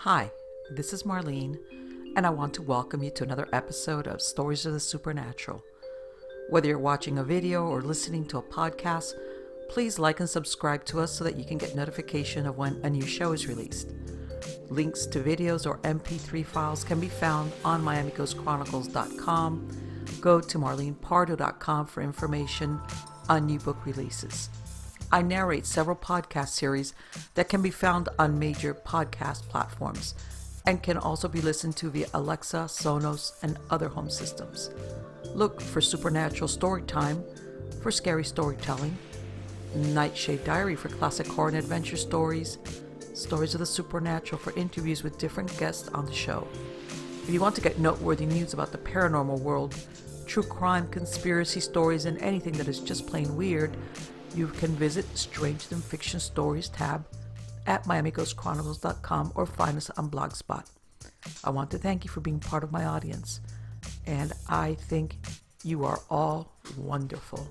Hi, this is Marlene, and I want to welcome you to another episode of Stories of the Supernatural. Whether you're watching a video or listening to a podcast, please like and subscribe to us so that you can get notification of when a new show is released. Links to videos or MP3 files can be found on miamighostchronicles.com. Go to marlenepardo.com for information on new book releases. I narrate several podcast series that can be found on major podcast platforms and can also be listened to via Alexa, Sonos, and other home systems. Look for Supernatural Storytime for scary storytelling, Nightshade Diary for classic horror and adventure stories, Stories of the Supernatural for interviews with different guests on the show. If you want to get noteworthy news about the paranormal world, true crime, conspiracy stories, and anything that is just plain weird, you can visit Strange Than Fiction Stories tab at miamighostchronicles.com or find us on Blogspot. I want to thank you for being part of my audience, and I think you are all wonderful.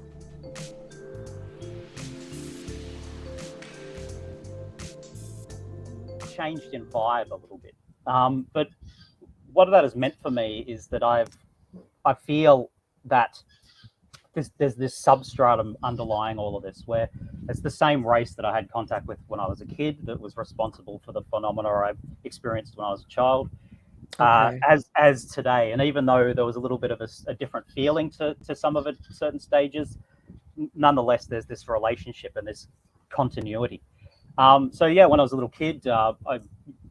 Changed in vibe a little bit, but what that has meant for me is that I feel that there's this substratum underlying all of this, where it's the same race that I had contact with when I was a kid that was responsible for the phenomena I experienced when I was a child, Okay. as today. And even though there was a little bit of a different feeling to some of it, certain stages, nonetheless, there's this relationship and this continuity. So yeah, when I was a little kid, I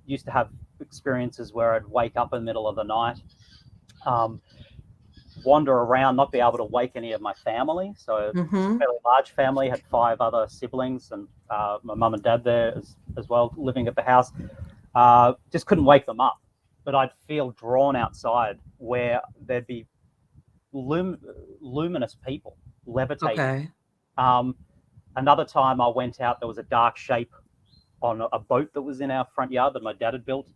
used to have experiences where I'd wake up in the middle of the night, wander around, not be able to wake any of my family. So it's a fairly large family, had 5 other siblings, and my mum and dad there as well, living at the house. Just couldn't wake them up, but I'd feel drawn outside where there'd be luminous people levitating. Okay. Another time I went out, there was a dark shape on a boat that was in our front yard that my dad had built.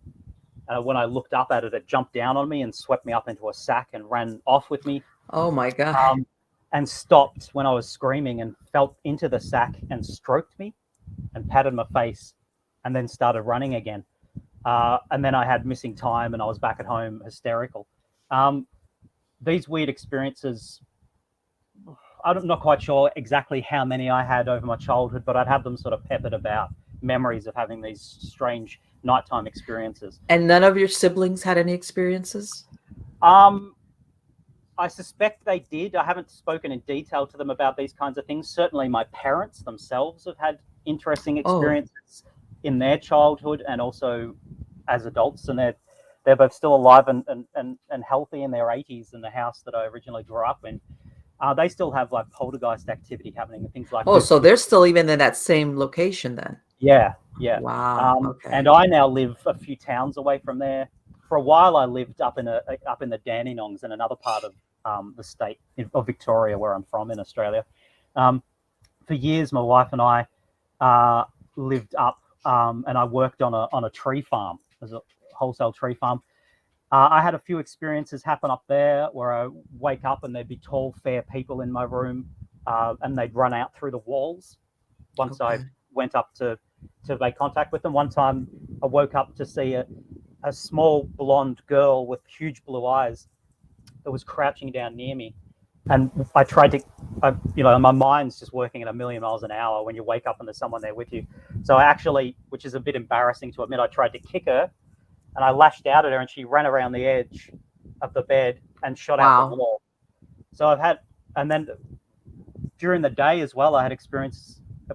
When I looked up at it, it jumped down on me and swept me up into a sack and ran off with me. Oh my God. And stopped when I was screaming and felt into the sack and stroked me and patted my face and then started running again. And then I had missing time and I was back at home hysterical. These weird experiences, I'm not quite sure exactly how many I had over my childhood, but I'd have them sort of peppered about, memories of having these strange nighttime experiences. And none of your siblings had any experiences? I suspect they did. I haven't spoken in detail to them about these kinds of things. Certainly my parents themselves have had interesting experiences in their childhood and also as adults, and they're both still alive and healthy in their 80s in the house that I originally grew up in. They still have like poltergeist activity happening and things like Oh, this. so they're still even in that same location then? Yeah. Wow. Okay. And I now live a few towns away from there. For a while, I lived up in the Dandenongs in another part of the state of Victoria, where I'm from in Australia. For years, my wife and I lived up, and I worked on a tree farm, as a wholesale tree farm. I had a few experiences happen up there where I wake up and there'd be tall, fair people in my room, and they'd run out through the walls once I went up to make contact with them. One time I woke up to see a small blonde girl with huge blue eyes that was crouching down near me. And I tried to, my mind's just working at a million miles an hour when you wake up and there's someone there with you. So I actually, which is a bit embarrassing to admit, I tried to kick her and I lashed out at her and she ran around the edge of the bed and shot out the wall. So and then during the day as well, I had a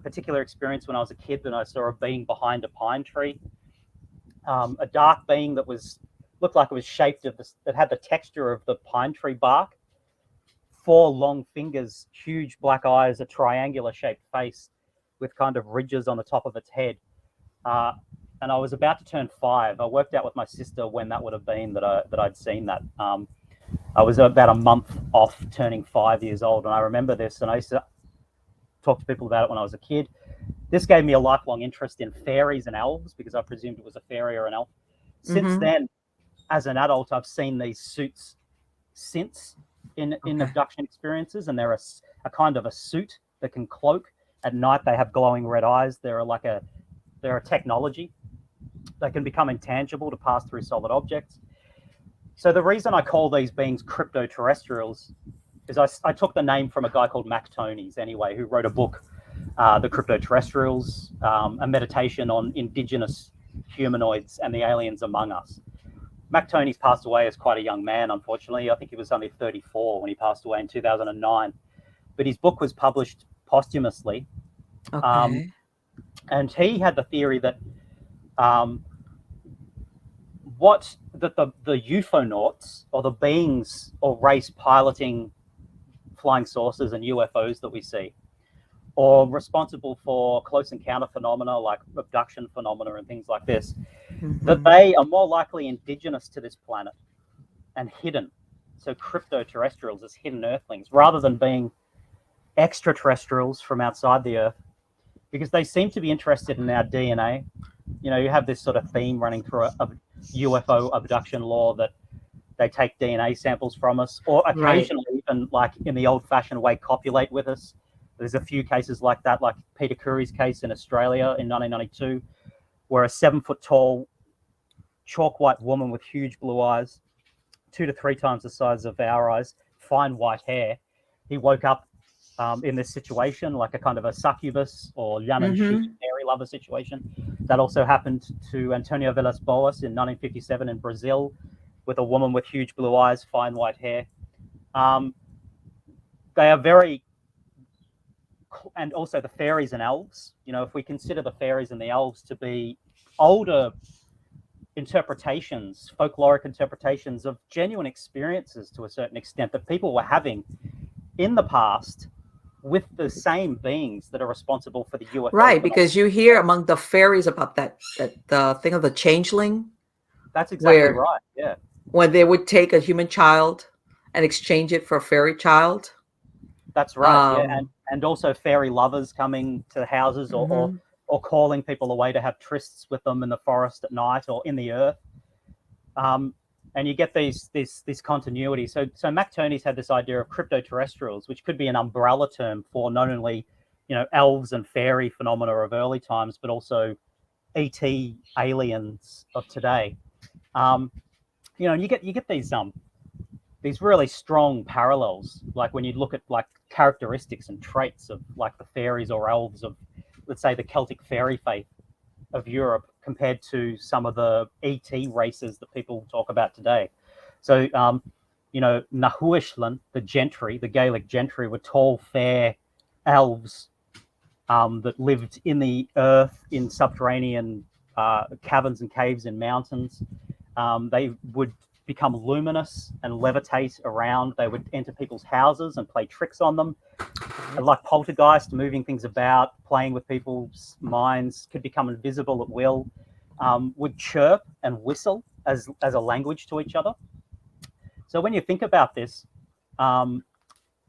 particular experience when I was a kid that I saw a being behind a pine tree, a dark being that looked like it was shaped that had the texture of the pine tree bark, 4 long fingers, huge black eyes, a triangular shaped face with kind of ridges on the top of its head. And I was about to turn 5. I worked out with my sister when that would have been that I'd seen that. I was about a month off turning 5 years old, and I remember this, and I used to talk to people about it when I was a kid. This gave me a lifelong interest in fairies and elves because I presumed it was a fairy or an elf. Since then, as an adult, I've seen these suits since in abduction experiences, and they're a kind of a suit that can cloak. At night, they have glowing red eyes. They're a technology. they can become intangible to pass through solid objects. So the reason I call these beings cryptoterrestrials is I took the name from a guy called Mac Tonnies, anyway, who wrote a book, The Cryptoterrestrials, a meditation on indigenous humanoids and the aliens among us. Mac Tonnies passed away as quite a young man, unfortunately. I think he was only 34 when he passed away in 2009. But his book was published posthumously. Okay. And he had the theory that the UFOnauts, or the beings or race piloting flying saucers and UFOs that we see, or responsible for close encounter phenomena like abduction phenomena and things like this, that they are more likely indigenous to this planet and hidden. So cryptoterrestrials as hidden earthlings, rather than being extraterrestrials from outside the Earth, because they seem to be interested in our DNA. You know, you have this sort of theme running through a UFO abduction lore that they take DNA samples from us, or occasionally even, like in the old-fashioned way, copulate with us. There's a few cases like that, like Peter Curry's case in Australia in 1992, where a 7-foot-tall, chalk-white woman with huge blue eyes, 2 to 3 times the size of our eyes, fine white hair, he woke up in this situation, like a kind of a succubus or Jan and She fairy lover situation. That also happened to Antonio Villas-Boas in 1957 in Brazil, with a woman with huge blue eyes, fine white hair. They are very, and also the fairies and elves. You know, if we consider the fairies and the elves to be older interpretations, folkloric interpretations of genuine experiences to a certain extent that people were having in the past with the same beings that are responsible for the UFO. Right, because you hear among the fairies about that the thing of the changeling. That's exactly right. Yeah. When they would take a human child and exchange it for a fairy child. That's right. Yeah, and also fairy lovers coming to houses or calling people away to have trysts with them in the forest at night or in the earth. And you get this continuity. So Mac Tonnies had this idea of cryptoterrestrials, which could be an umbrella term for not only, you know, elves and fairy phenomena of early times, but also ET aliens of today. You know, and you get these really strong parallels, like when you look at like characteristics and traits of like the fairies or elves of, let's say, the Celtic fairy faith of Europe compared to some of the ET races that people talk about today. So, you know, Nahuishlan, the gentry, the Gaelic gentry, were tall, fair elves that lived in the earth in subterranean caverns and caves in mountains. They would become luminous and levitate around. They would enter people's houses and play tricks on them. Like poltergeist, moving things about, playing with people's minds, could become invisible at will, would chirp and whistle as a language to each other. So when you think about this, then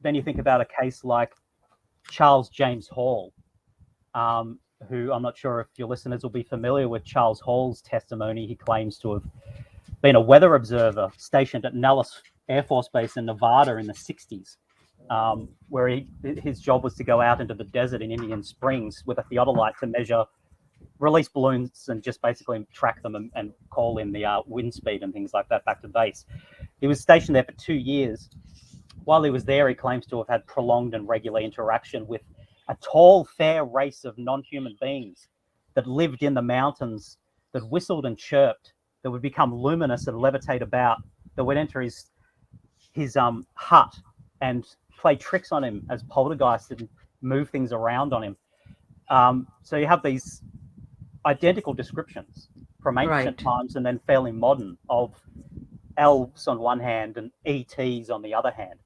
you think about a case like Charles James Hall, who, I'm not sure if your listeners will be familiar with Charles Hall's testimony. He claims to have been a weather observer stationed at Nellis Air Force Base in Nevada in the 60s, where his job was to go out into the desert in Indian Springs with a theodolite to measure, release balloons and just basically track them and call in the wind speed and things like that back to base. He was stationed there for 2 years. While he was there, he claims to have had prolonged and regular interaction with a tall, fair race of non-human beings that lived in the mountains, that whistled and chirped, that would become luminous and levitate about, that would enter his hut and play tricks on him as poltergeists and move things around on him. So you have these identical descriptions from ancient times and then fairly modern of elves on one hand and ETs on the other hand.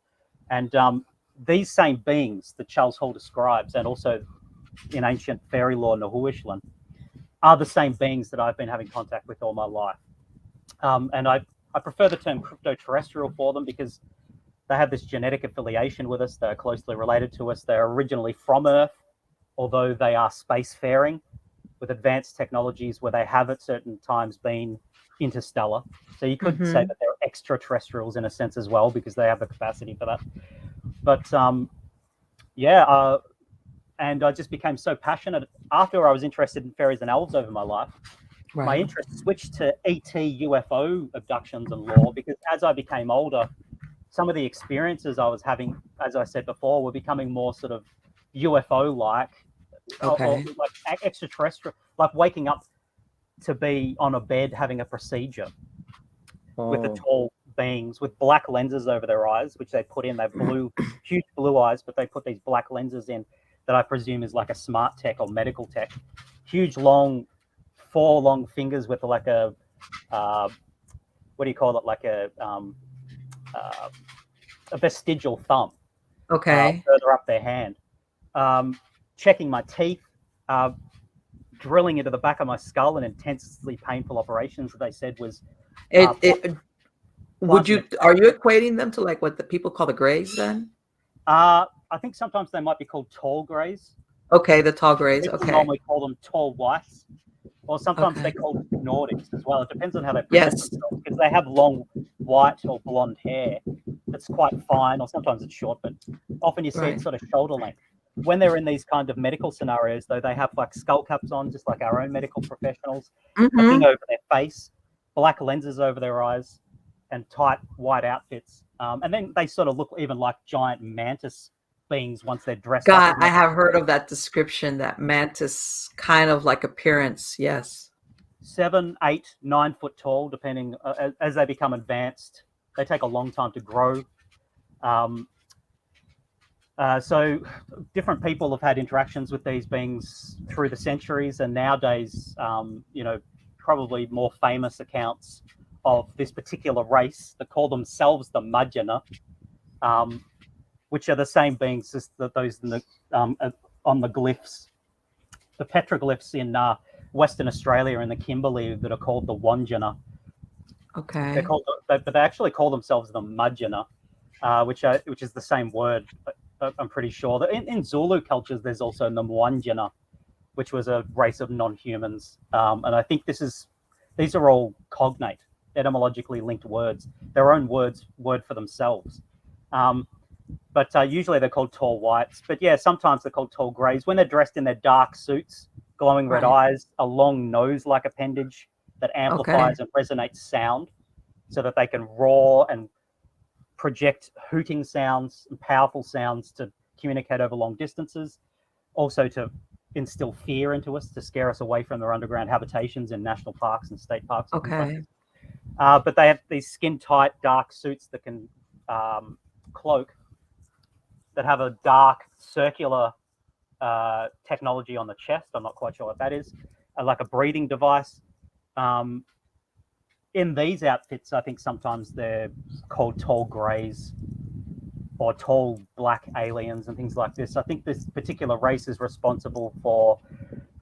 And these same beings that Charles Hall describes, and also in ancient fairy lore, Nahuishlan, are the same beings that I've been having contact with all my life. And I prefer the term cryptoterrestrial for them because they have this genetic affiliation with us. They're closely related to us. They're originally from Earth, although they are spacefaring with advanced technologies where they have at certain times been interstellar. So you could say that they're extraterrestrials in a sense as well, because they have the capacity for that. But and I just became so passionate after I was interested in fairies and elves over my life. my Right. interest switched to ET UFO abductions and lore, because as I became older, some of the experiences I was having, as I said before, were becoming more sort of UFO-like, or Okay. like extraterrestrial, like waking up to be on a bed having a procedure with the Oh. tall beings with black lenses over their eyes, which they put in. They've huge blue eyes, but they put these black lenses in that I presume is like a smart tech or medical tech. Huge, long, 4 long fingers with like a, what do you call it? Like a vestigial thumb Okay. further up their hand. Checking my teeth, drilling into the back of my skull, and intensely painful operations that they said was. It would you are you equating them to like what the people call the Greys then? I think sometimes they might be called tall greys. Okay, the tall Greys. People Okay. normally call them tall whites, or sometimes Okay. they're called Nordics as well. It depends on how they present Yes. themselves, because they have long white or blonde hair that's quite fine, or sometimes it's short, but often you see Right. it sort of shoulder length. When they're in these kind of medical scenarios, though, they have like skull caps on, just like our own medical professionals, a thing over their face, black lenses over their eyes, and tight white outfits. And then they sort of look even like giant mantis beings once they're dressed God, up. I have heard of that description, that mantis kind of like appearance. Yes. 7, 8, 9 foot tall, depending as they become advanced. They take a long time to grow. So different people have had interactions with these beings through the centuries, and nowadays, probably more famous accounts of this particular race that call themselves the Majeena, which are the same beings as those on the glyphs, the petroglyphs in Western Australia and the Kimberley that are called the Wandjina. Okay. But they actually call themselves the Majeena, which is the same word. I'm pretty sure that in Zulu cultures, there's also the Wandjina, which was a race of non-humans. And I think these are all cognate, etymologically linked words, their own word for themselves. But usually they're called tall whites. But yeah, sometimes they're called tall greys. When they're dressed in their dark suits, glowing red eyes, a long nose-like appendage that amplifies and resonates sound, so that they can roar and project hooting sounds and powerful sounds to communicate over long distances, also to instill fear into us, to scare us away from their underground habitations in national parks and state parks. Okay. But they have these skin-tight, dark suits that can cloak, that have a dark, circular technology on the chest. I'm not quite sure what that is, like a breathing device. In these outfits, I think sometimes they're called tall greys or tall black aliens and things like this. I think this particular race is responsible for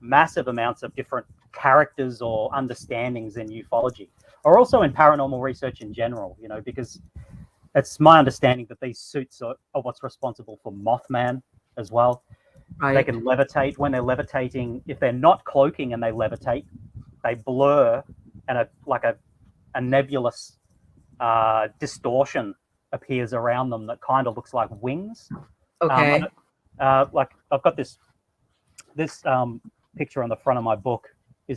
massive amounts of different characters or understandings in ufology, or also in paranormal research in general, because it's my understanding that these suits are what's responsible for Mothman as well. Right. They can levitate. When they're levitating, if they're not cloaking and they levitate, they blur, and a nebulous distortion appears around them that kind of looks like wings. Okay. Like I've got this picture on the front of my book.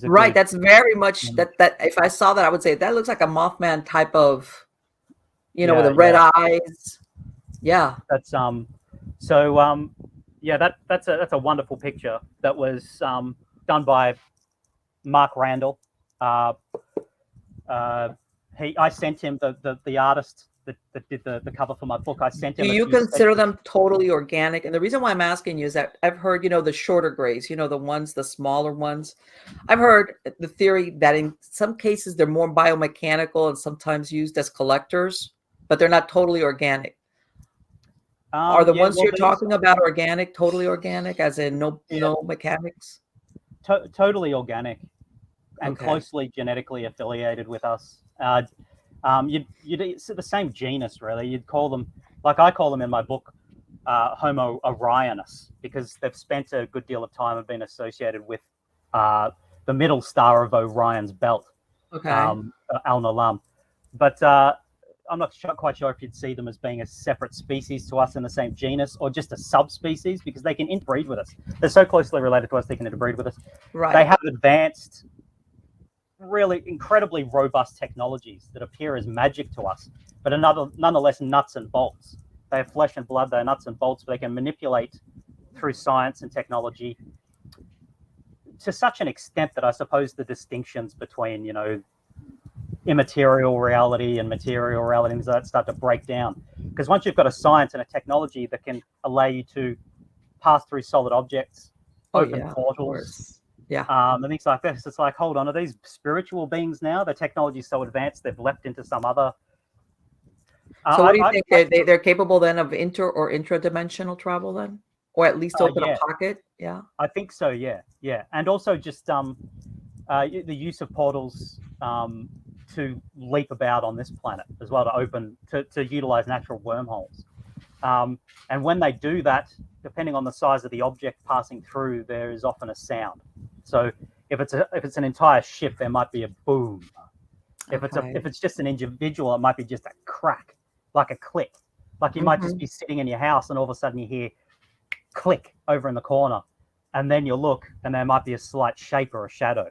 Right. That's very much that if I saw that, I would say that looks like a Mothman type of, with the red eyes. Yeah. That's that's a wonderful picture that was done by Mark Randall. I sent him the artist that did the cover for my book. I sent him. Do you consider them totally organic? And the reason why I'm asking you is that I've heard, the shorter grays, the smaller ones. I've heard the theory that in some cases they're more biomechanical and sometimes used as collectors, but they're not totally organic. Are the ones you're talking about organic, totally organic, as in no mechanics? Totally organic and closely genetically affiliated with us. It's the same genus, really. You'd call them, like I call them in my book, Homo Orionis, because they've spent a good deal of time and been associated with the middle star of Orion's belt, Al-Nalam. But I'm not quite sure if you'd see them as being a separate species to us in the same genus, or just a subspecies, because they can interbreed with us. They're so closely related to us, they can interbreed with us. Right. They have advanced really incredibly robust technologies that appear as magic to us, but are nonetheless nuts and bolts. They have flesh and blood, they're nuts and bolts, but they can manipulate through science and technology to such an extent that I suppose the distinctions between, you know, immaterial reality and material reality and that start to break down. Because once you've got a science and a technology that can allow you to pass through solid objects, open portals, and things like this, it's like, hold on, are these spiritual beings now? The technology's so advanced, they've leapt into some other... So what do you think? They're capable then of intra-dimensional travel then? Or at least open a pocket? Yeah. I think so, yeah. And also just the use of portals to leap about on this planet as well, to utilize natural wormholes. And when they do that, depending on the size of the object passing through, there is often a sound. So if it's an entire ship, there might be a boom. If it's just an individual, it might be just a crack, like a click. Like you might just be sitting in your house and all of a sudden you hear click over in the corner, and then you look and there might be a slight shape or a shadow.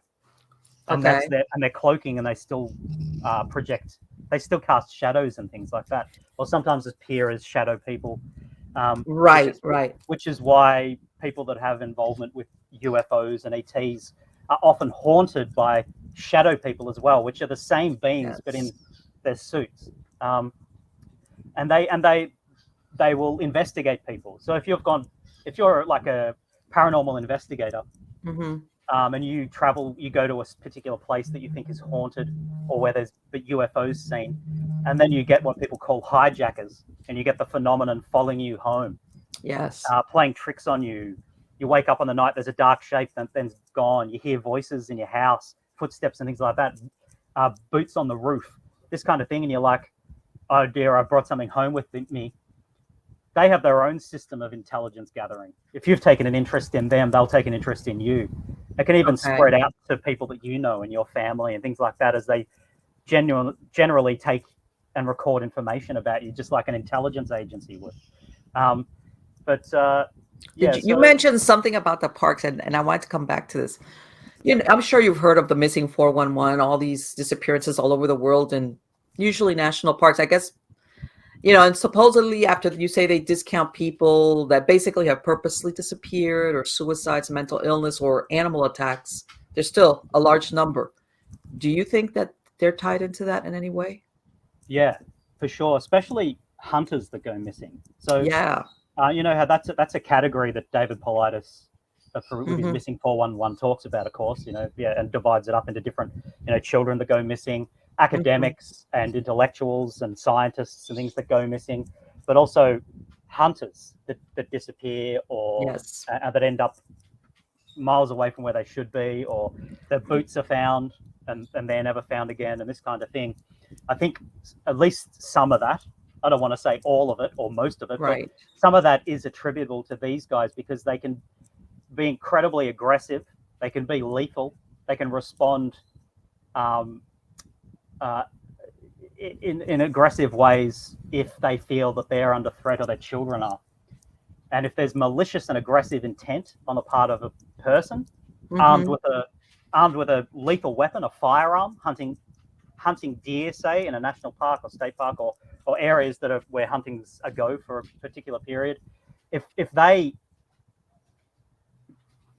And they're cloaking, and they still project. They still cast shadows and things like that, or sometimes appear as shadow people. Which is why people that have involvement with UFOs and ETs are often haunted by shadow people as well, which are the same beings but in their suits. And they will investigate people. So if you're like a paranormal investigator. And you go to a particular place that you think is haunted, or where there's UFOs seen, and then you get what people call hijackers, and you get the phenomenon following you home. Yes. Playing tricks on you. You wake up in the night, there's a dark shape, then's gone. You hear voices in your house, footsteps and things like that, boots on the roof, this kind of thing, and you're like, oh dear, I brought something home with me. They have their own system of intelligence gathering. If you've taken an interest in them, they'll take an interest in you. It can even spread out to people that you know and your family and things like that, as they generally take and record information about you, just like an intelligence agency would. You mentioned something about the parks, and I wanted to come back to this. You know, I'm sure you've heard of the missing 411, all these disappearances all over the world, and usually national parks, I guess. You know, and supposedly after you say they discount people that basically have purposely disappeared, or suicides, mental illness, or animal attacks, there's still a large number. Do you think that they're tied into that in any way? Yeah, for sure, especially hunters that go missing. So you know how that's a category that David Paulides with his missing 411 talks about, of course, you know, and divides it up into different, you know, children that go missing, academics and intellectuals and scientists and things that go missing, but also hunters that disappear, or that end up miles away from where they should be, or their boots are found and they're never found again, and this kind of thing. I think at least some of that, I don't want to say all of it or most of it, but some of that is attributable to these guys, because they can be incredibly aggressive, they can be lethal, they can respond in aggressive ways if they feel that they're under threat or their children are. And if there's malicious and aggressive intent on the part of a person, armed with a lethal weapon, a firearm, hunting deer, say, in a national park or state park, or areas that are where huntings go for a particular period, if they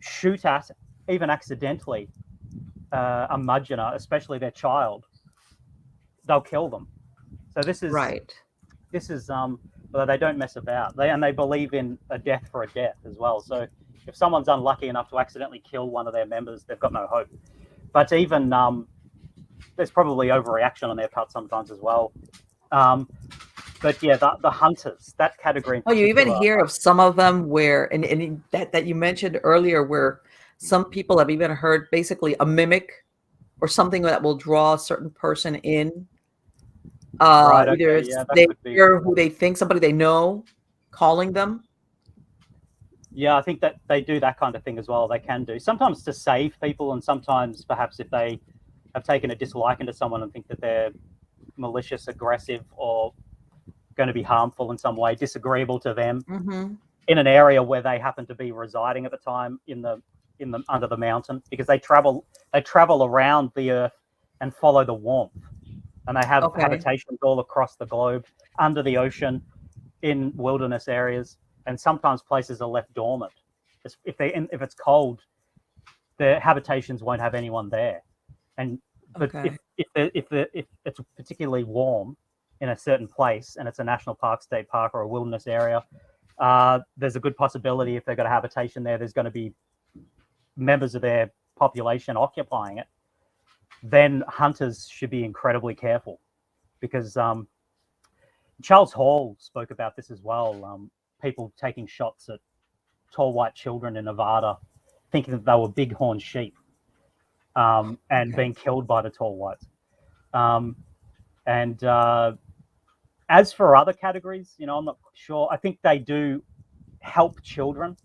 shoot at, even accidentally, a Majeena, especially their child, they'll kill them. So this is well, they don't mess about. They believe in a death for a death as well. So if someone's unlucky enough to accidentally kill one of their members, they've got no hope. But even there's probably overreaction on their part sometimes as well. But yeah, the hunters, that category. Oh, you even hear of some of them where, and that you mentioned earlier, where some people have even heard basically a mimic or something that will draw a certain person in. Either they hear who they think, somebody they know, calling them. Yeah, I think that they do that kind of thing as well. They can do sometimes to save people, and sometimes perhaps if they have taken a dislike into someone and think that they're malicious, aggressive, or going to be harmful in some way, disagreeable to them, in an area where they happen to be residing at the time, in the under the mountain, because they travel around the earth and follow the warmth. And they have Okay. habitations all across the globe, under the ocean, in wilderness areas, and sometimes places are left dormant. If it's cold, their habitations won't have anyone there. But Okay. if it's particularly warm in a certain place, and it's a national park, state park, or a wilderness area, there's a good possibility if they've got a habitation there, there's going to be members of their population occupying it. Then hunters should be incredibly careful, because Charles Hall spoke about this as well. People taking shots at tall white children in Nevada, thinking that they were bighorn sheep, and being killed by the tall whites. As for other categories, I'm not sure. I think they do help children.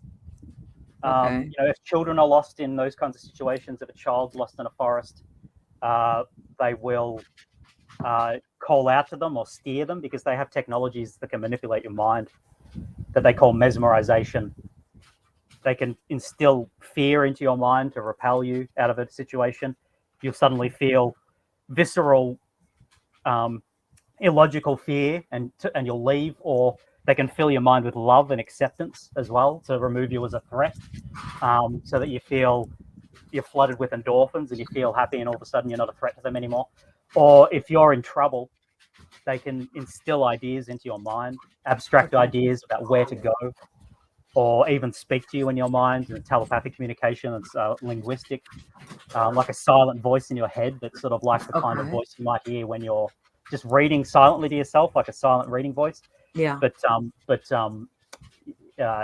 If children are lost in those kinds of situations, if a child's lost in a forest, they will call out to them or steer them, because they have technologies that can manipulate your mind that they call mesmerization. They can instill fear into your mind to repel you out of a situation. You'll suddenly feel visceral, illogical fear, and you'll leave. Or they can fill your mind with love and acceptance as well, to remove you as a threat, so that you feel you're flooded with endorphins and you feel happy, and all of a sudden you're not a threat to them anymore. Or if you're in trouble, they can instill ideas into your mind, abstract ideas about where to go, or even speak to you in your mind. And telepathic communication, it's linguistic, like a silent voice in your head. That's sort of like the kind of voice you might hear when you're just reading silently to yourself, like a silent reading voice. Yeah. But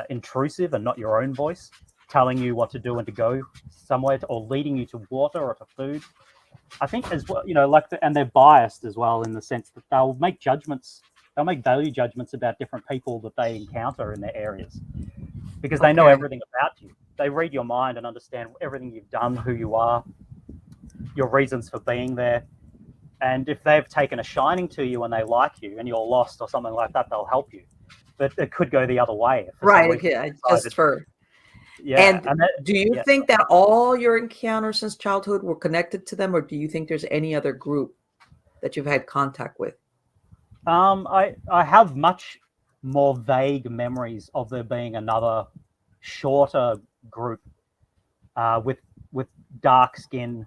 intrusive, and not your own voice, telling you what to do and to go somewhere, or leading you to water or to food. I think as well, and they're biased as well, in the sense that they'll make judgments. They'll make value judgments about different people that they encounter in their areas, because they know everything about you. They read your mind and understand everything you've done, who you are, your reasons for being there. And if they've taken a shining to you and they like you, and you're lost or something like that, they'll help you. But it could go the other way. Right. Okay. Just for. Yeah. And do you think that all your encounters since childhood were connected to them, or do you think there's any other group that you've had contact with? I have much more vague memories of there being another shorter group with dark skin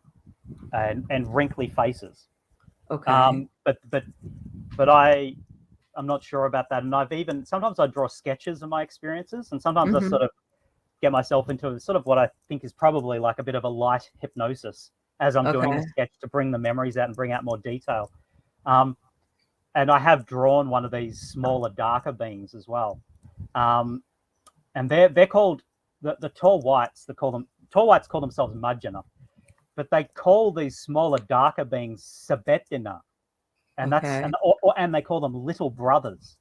and wrinkly faces. Okay. But I'm not sure about that. And sometimes I draw sketches of my experiences, and sometimes I sort of get myself into sort of what I think is probably like a bit of a light hypnosis as I'm doing the sketch, to bring the memories out and bring out more detail. And I have drawn one of these smaller, darker beings as well. And they're called the tall whites. Tall whites call themselves Majeena, but they call these smaller, darker beings Sabetina, and and they call them little brothers,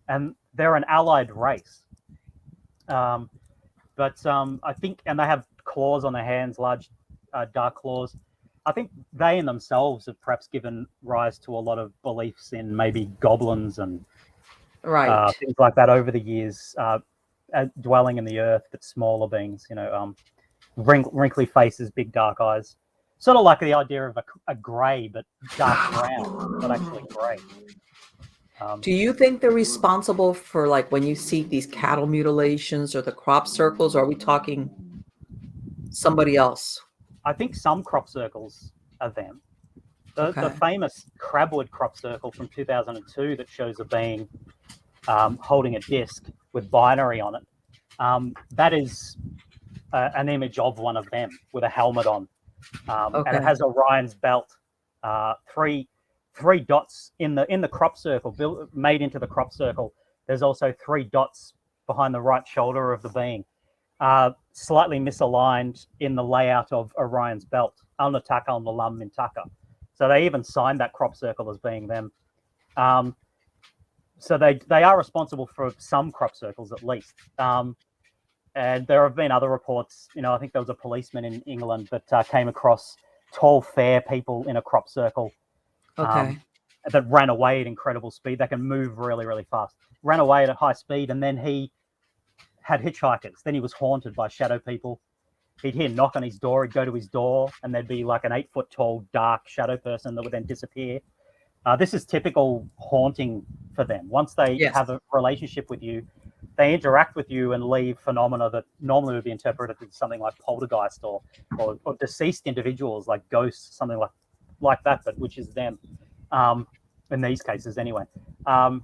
and they're an allied race. I think, and they have claws on their hands, large, dark claws. I think they in themselves have perhaps given rise to a lot of beliefs in maybe goblins and things like that over the years, dwelling in the earth, but smaller beings, wrinkly faces, big dark eyes. Sort of like the idea of a grey, but dark brown, not actually grey. Do you think they're responsible for, like, when you see these cattle mutilations or the crop circles, or are we talking somebody else? I think some crop circles are them. The famous Crabwood crop circle from 2002 that shows a being holding a disc with binary on it. That is an image of one of them with a helmet on. And it has Orion's belt, three dots in the crop circle, made into the crop circle. There's also 3 dots behind the right shoulder of the being, slightly misaligned in the layout of Orion's belt. Alnataka on the Lam Mintaka. So they even signed that crop circle as being them. So they are responsible for some crop circles at least. And there have been other reports. I think there was a policeman in England that came across tall, fair people in a crop circle that ran away at incredible speed. They can move really, really fast. Ran away at a high speed, and then he had hitchhikers. Then he was haunted by shadow people. he'd hear a knock on his door. He'd go to his door, and there'd be like an 8-foot tall dark shadow person that would then disappear. This is typical haunting for them. Once they have a relationship with you, they interact with you and leave phenomena that normally would be interpreted as something like poltergeist or deceased individuals, like ghosts, something like that, but which is them in these cases anyway. Crop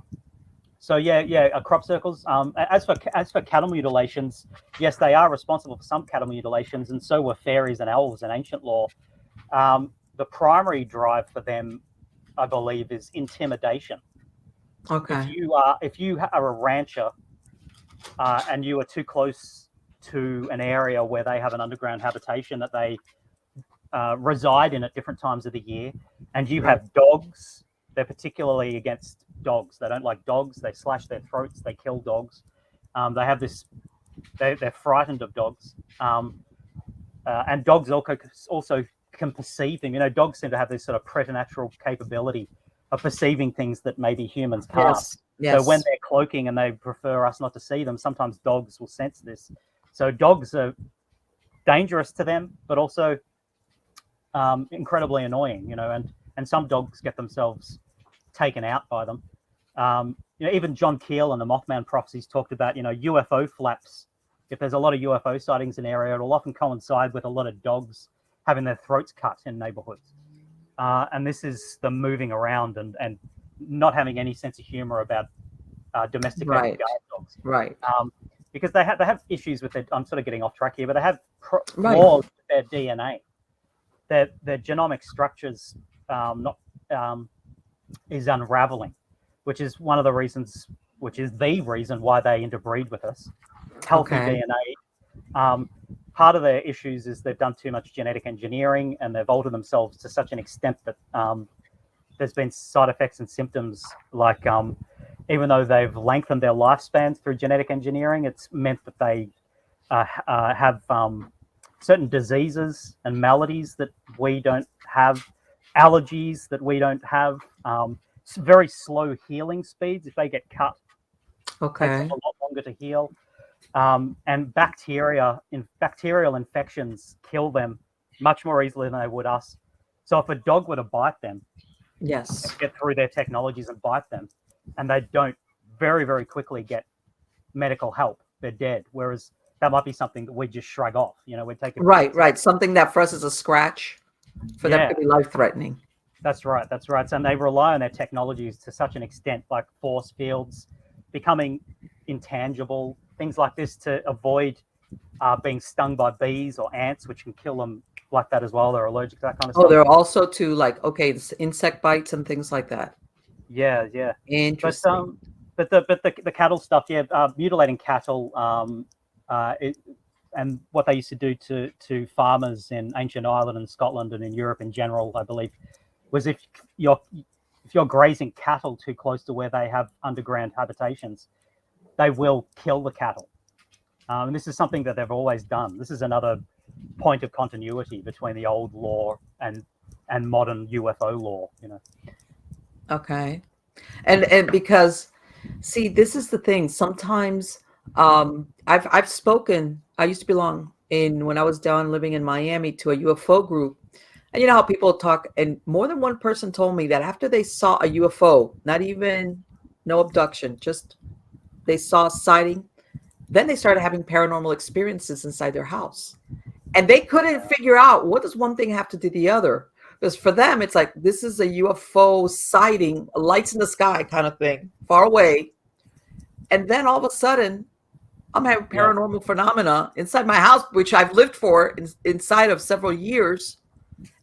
circles. As for cattle mutilations, yes, they are responsible for some cattle mutilations, and so were fairies and elves in ancient lore. The primary drive for them, I believe, is intimidation. Okay. If you are a rancher and you are too close to an area where they have an underground habitation that they reside in at different times of the year, and you have dogs, they're particularly against dogs. They don't like dogs. They slash their throats. They kill dogs. They have this. They're frightened of dogs, and dogs also can perceive them. You know, dogs seem to have this sort of preternatural capability of perceiving things that maybe humans can't. Yes. So when they're cloaking and they prefer us not to see them, sometimes dogs will sense this. So dogs are dangerous to them, but also incredibly annoying. You know, and some dogs get themselves taken out by them. Even John Keel and the Mothman prophecies talked about, UFO flaps. If there's a lot of UFO sightings in an area, it'll often coincide with a lot of dogs having their throats cut in neighborhoods. And this is them moving around and not having any sense of humor about domesticated guard dogs. Right. Because they have issues with it. I'm sort of getting off track here, but they have flaws with their DNA. Their genomic structures is unraveling, which is one of the reasons, which is the reason why they interbreed with us. Healthy DNA. Part of their issues is they've done too much genetic engineering and they've altered themselves to such an extent that there's been side effects and symptoms like even though they've lengthened their lifespans through genetic engineering, it's meant that they have certain diseases and maladies that we don't have, allergies that we don't have, very slow healing speeds. If they get cut, it takes a lot longer to heal. And bacterial infections kill them much more easily than they would us. So if a dog were to bite them, get through their technologies and bite them, and they don't very, very quickly get medical help, they're dead. Whereas that might be something that we just shrug off. We're taking something that for us is a scratch, for them to be life-threatening. That's right. And they rely on their technologies to such an extent, like force fields, becoming intangible, things like this, to avoid being stung by bees or ants, which can kill them like that as well. They're allergic to that kind of stuff. Oh, they're also to this insect bites and things like that. Yeah. Interesting. But the cattle stuff, mutilating cattle, and what they used to do to farmers in ancient Ireland and Scotland and in Europe in general, I believe, was if you're grazing cattle too close to where they have underground habitations, they will kill the cattle. And this is something that they've always done. This is another point of continuity between the old lore and modern UFO lore. Okay, and because, see, this is the thing. Sometimes I've spoken. I used to belong when I was down living in Miami to a UFO group. And you know how people talk, and more than one person told me that after they saw a UFO, not even no abduction, just they saw a sighting, then they started having paranormal experiences inside their house. And they couldn't figure out, what does one thing have to do the other? Because for them, it's like, this is a UFO sighting, lights in the sky kind of thing, far away. And then all of a sudden, I'm having paranormal phenomena inside my house, which I've lived for inside of several years.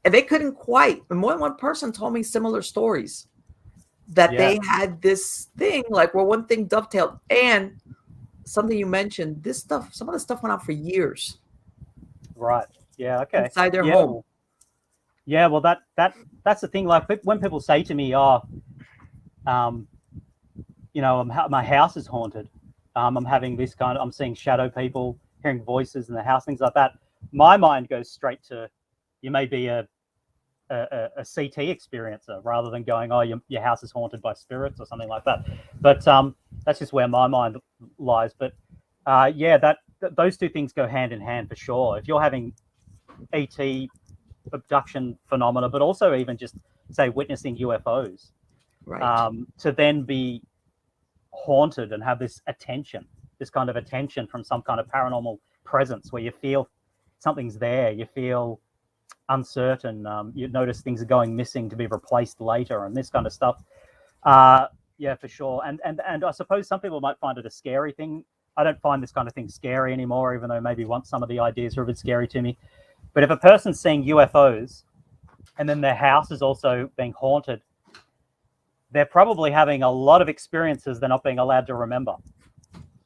And they couldn't quite. And more than one person told me similar stories that they had this thing, like where one thing dovetailed. And something you mentioned, this stuff, some of the stuff went on for years. Right. Yeah. Okay. Inside their home. Yeah. Well, that's the thing. Like when people say to me, my house is haunted. I'm having this I'm seeing shadow people, hearing voices in the house, things like that. My mind goes straight to, you may be a CT experiencer, rather than going, your house is haunted by spirits or something like that. But that's just where my mind lies. But those two things go hand in hand for sure. If you're having ET abduction phenomena, but also even just say witnessing UFOs, Right. to then be haunted and have this kind of attention from some kind of paranormal presence where you feel something's there, you feel uncertain, you notice things are going missing to be replaced later, and this kind of stuff. Yeah, for sure. And I suppose some people might find it a scary thing. I don't find this kind of thing scary anymore, even though maybe once some of the ideas are a bit scary to me. But if a person's seeing UFOs and then their house is also being haunted, they're probably having a lot of experiences they're not being allowed to remember,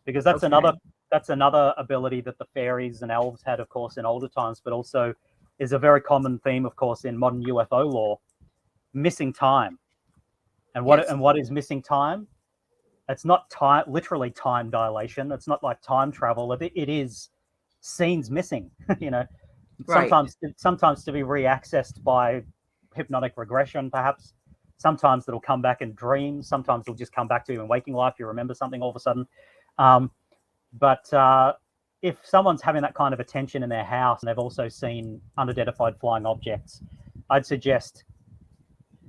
because that's another ability that the fairies and elves had, of course, in older times, but also is a very common theme, of course, in modern UFO lore: missing time. And what is missing time? It's not time, literally time dilation. It's not like time travel. It is scenes missing. You know, Right. sometimes to be reaccessed by hypnotic regression, perhaps. Sometimes it'll come back in dreams. Sometimes it'll just come back to you in waking life. You remember something all of a sudden. But if someone's having that kind of attention in their house and they've also seen unidentified flying objects, I'd suggest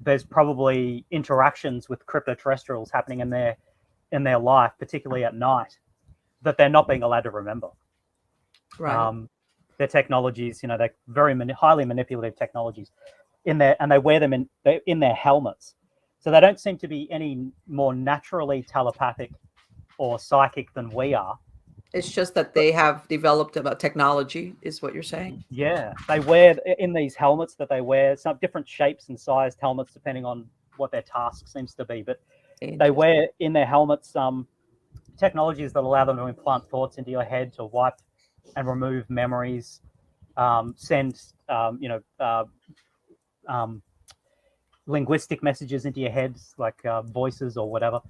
there's probably interactions with cryptoterrestrials happening in their life, particularly at night, that they're not being allowed to remember. Right. Their technologies, they're very highly manipulative technologies, and they wear them in their helmets, so they don't seem to be any more naturally telepathic or psychic than we are. It's just that they have developed about technology, is what you're saying? Yeah, they wear in these helmets that they wear some different shapes and sized helmets depending on what their task seems to be. But they wear in their helmets technologies that allow them to implant thoughts into your head, to wipe and remove memories, send linguistic messages into your head, like voices or whatever,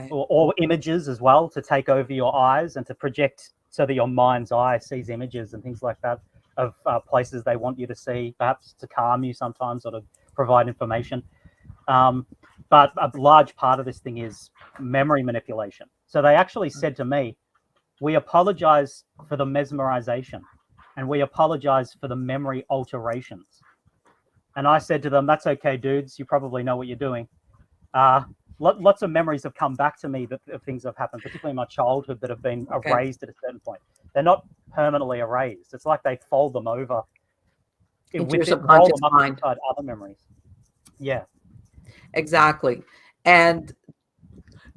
or images as well, to take over your eyes and to project so that your mind's eye sees images and things like that of places they want you to see, perhaps to calm you sometimes or to provide information. But a large part of this thing is memory manipulation. So they actually said to me, "We apologize for the mesmerization and we apologize for the memory alterations." And I said to them, "That's okay, dudes. You probably know what you're doing." Lots of memories have come back to me of things that have happened, particularly in my childhood, that have been erased at a certain point. They're not permanently erased. It's like they fold them over into your subconscious mind. Inside other memories. Yeah. Exactly. And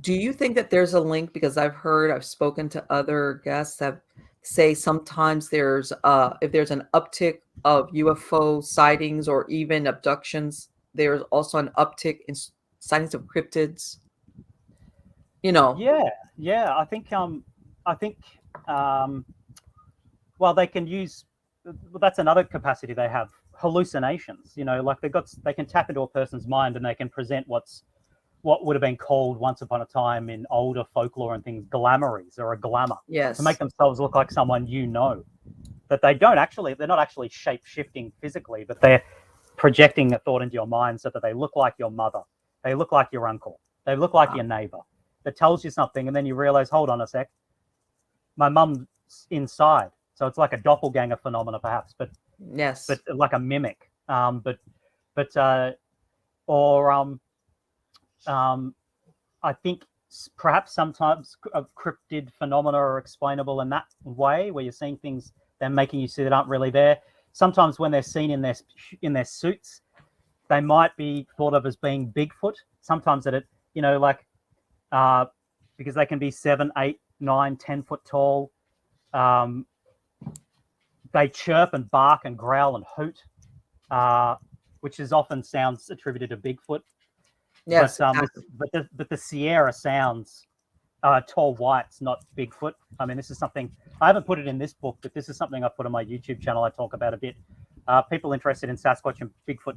do you think that there's a link? Because I've spoken to other guests that say sometimes if there's an uptick of UFO sightings or even abductions, there's also an uptick in sightings of cryptids. Yeah. I think well, they can use. Well, that's another capacity they have. Hallucinations. Like they can tap into a person's mind and they can present what would have been called once upon a time in older folklore and things, glamories, or a glamour. Yes. To make themselves look like someone that they're not actually shape-shifting physically, but they're projecting a thought into your mind so that they look like your mother, they look like your uncle, they look like your neighbor. That tells you something, and then you realize, hold on a sec, my mum's inside. So it's like a doppelganger phenomena, perhaps, but like a mimic. I think perhaps sometimes cryptid phenomena are explainable in that way, where you're seeing things they're making you see that aren't really there. Sometimes when they're seen in their suits, they might be thought of as being Bigfoot. Sometimes because they can be 7, 8, 9, 10 foot tall. They chirp and bark and growl and hoot, which is often sounds attributed to Bigfoot. Yes, but the Sierra sounds tall whites, not Bigfoot. I mean, this is something I haven't put it in this book, but this is something I put on my YouTube channel. I talk about a bit. People interested in Sasquatch and Bigfoot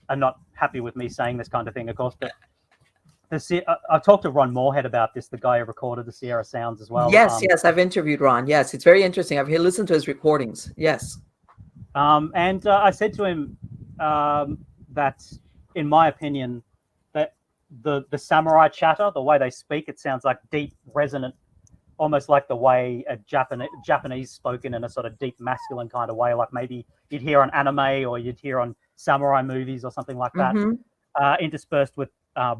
are not happy with me saying this kind of thing, of course. But I've talked to Ron Moorhead about this, the guy who recorded the Sierra sounds as well. Yes, I've interviewed Ron. Yes, it's very interesting. I've listened to his recordings. Yes. And I said to him that, in my opinion, that the samurai chatter, the way they speak, it sounds like deep, resonant, almost like the way a Japanese spoken in a sort of deep masculine kind of way, like maybe you'd hear on anime or you'd hear on samurai movies or something like that, interspersed with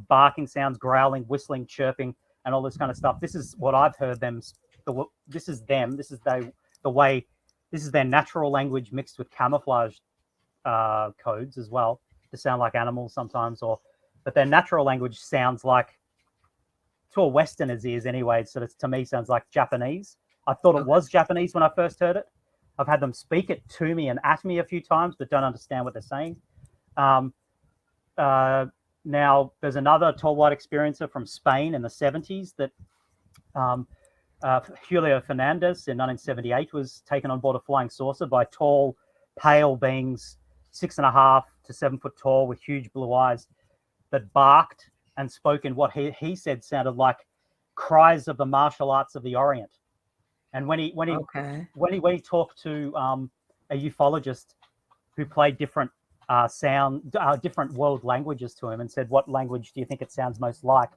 barking sounds, growling, whistling, chirping, and all this kind of stuff. This is what I've heard them. This is their natural language mixed with camouflage codes as well to sound like animals sometimes, but their natural language sounds like, to a Westerner's ears anyway, so to me sounds like Japanese. I thought it was Japanese when I first heard it. I've had them speak it to me and at me a few times, but don't understand what they're saying. Now, there's another tall white experiencer from Spain in the 70s that Julio Fernandez in 1978 was taken on board a flying saucer by tall, pale beings, 6.5 to 7 foot tall with huge blue eyes that barked and spoke in what he said sounded like cries of the martial arts of the Orient. And when he talked to a ufologist who played different different world languages to him and said, "What language do you think it sounds most like?"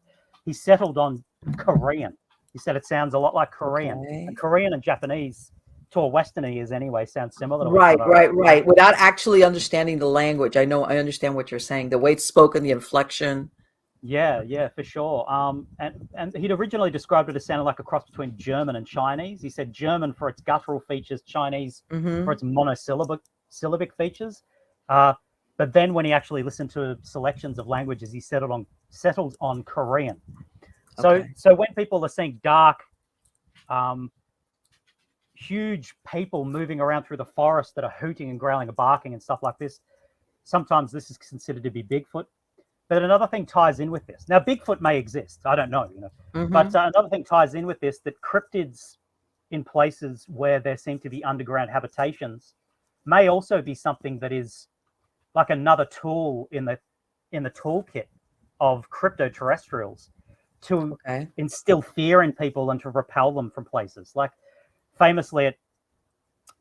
He settled on Korean. He said it sounds a lot like Korean. Okay. And Korean and Japanese, to a Western ears anyway, sound similar. Right. Without actually understanding the language, I understand what you're saying. The way it's spoken, the inflection. Yeah, for sure. And he'd originally described it as sounding like a cross between German and Chinese. He said German for its guttural features, Chinese for its monosyllabic features. But then when he actually listened to selections of languages, he settled on Korean. So when people are seeing dark, huge people moving around through the forest that are hooting and growling and barking and stuff like this, sometimes this is considered to be Bigfoot. But another thing ties in with this. Now, Bigfoot may exist. I don't know, But another thing ties in with this, that cryptids in places where there seem to be underground habitations may also be something that is like another tool in the toolkit of cryptoterrestrials to instill fear in people and to repel them from places. Like famously at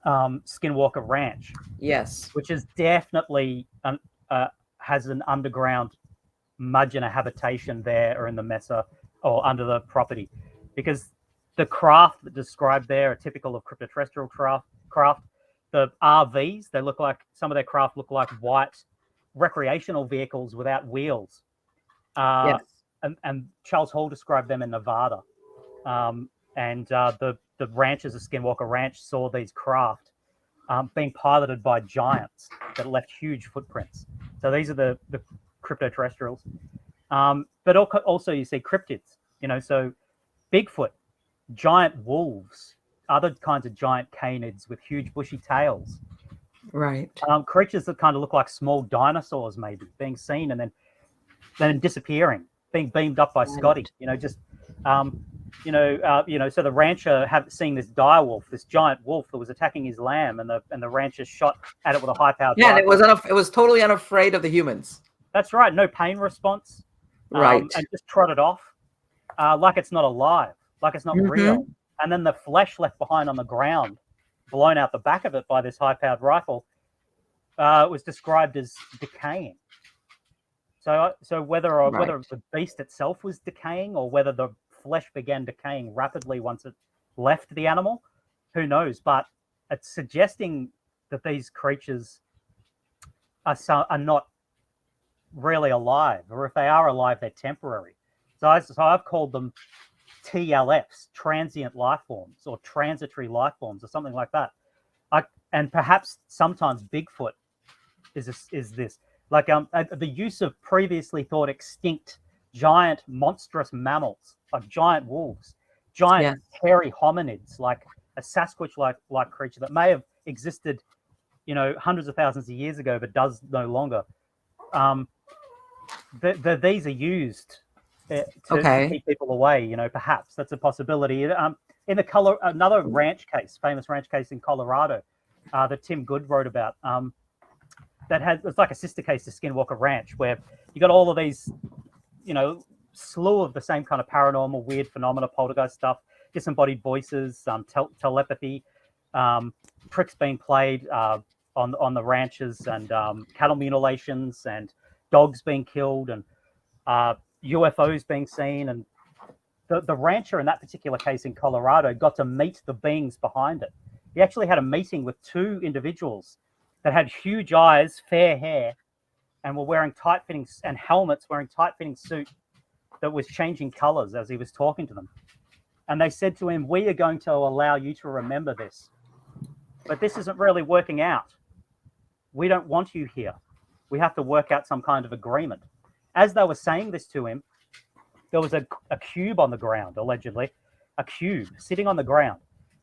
Skinwalker Ranch, yes, which is definitely has an underground Majeena habitation there, or in the mesa, or under the property, because the craft that described there are typical of cryptoterrestrial craft. The RVs, some of their craft look like white recreational vehicles without wheels. And Charles Hall described them in Nevada. The ranchers of Skinwalker Ranch saw these craft being piloted by giants that left huge footprints. So these are the cryptoterrestrials. But also you see cryptids, so Bigfoot, giant wolves, other kinds of giant canids with huge bushy tails. Right. Creatures that kind of look like small dinosaurs, maybe being seen and then disappearing, being beamed up by Scotty. So the rancher seeing this dire wolf, this giant wolf that was attacking his lamb, and the rancher shot at it with a high-powered rifle. And it was totally unafraid of the humans. That's right. No pain response. Right. And just trotted off like it's not alive, like it's not real. And then the flesh left behind on the ground, blown out the back of it by this high-powered rifle, was described as decaying. So whether the beast itself was decaying, or whether the flesh began decaying rapidly once it left the animal, who knows? But it's suggesting that these creatures are not really alive, or if they are alive, they're temporary. So I've called them TLFs, transient life forms, or transitory life forms, or something like that. And perhaps sometimes Bigfoot is this, like the use of previously thought extinct giant monstrous mammals, like giant wolves, giant hairy hominids, like a Sasquatch-like creature that may have existed, hundreds of thousands of years ago, but does no longer. These are used to keep people away. Perhaps that's a possibility. In another famous ranch case in Colorado, that Tim Good wrote about, it's like a sister case to Skinwalker Ranch, where you got all of these, slew of the same kind of paranormal, weird phenomena, poltergeist stuff, disembodied voices, telepathy, tricks being played on the ranches, and cattle mutilations, and dogs being killed, and UFOs being seen, and the rancher in that particular case in Colorado got to meet the beings behind it. He actually had a meeting with two individuals that had huge eyes, fair hair, and were wearing tight-fitting and helmets, wearing tight-fitting suit that was changing colors as he was talking to them. And they said to him, "We are going to allow you to remember this, but this isn't really working out. We don't want you here. We have to work out some kind of agreement." As they were saying this to him, there was a cube on the ground, allegedly, a cube sitting on the ground.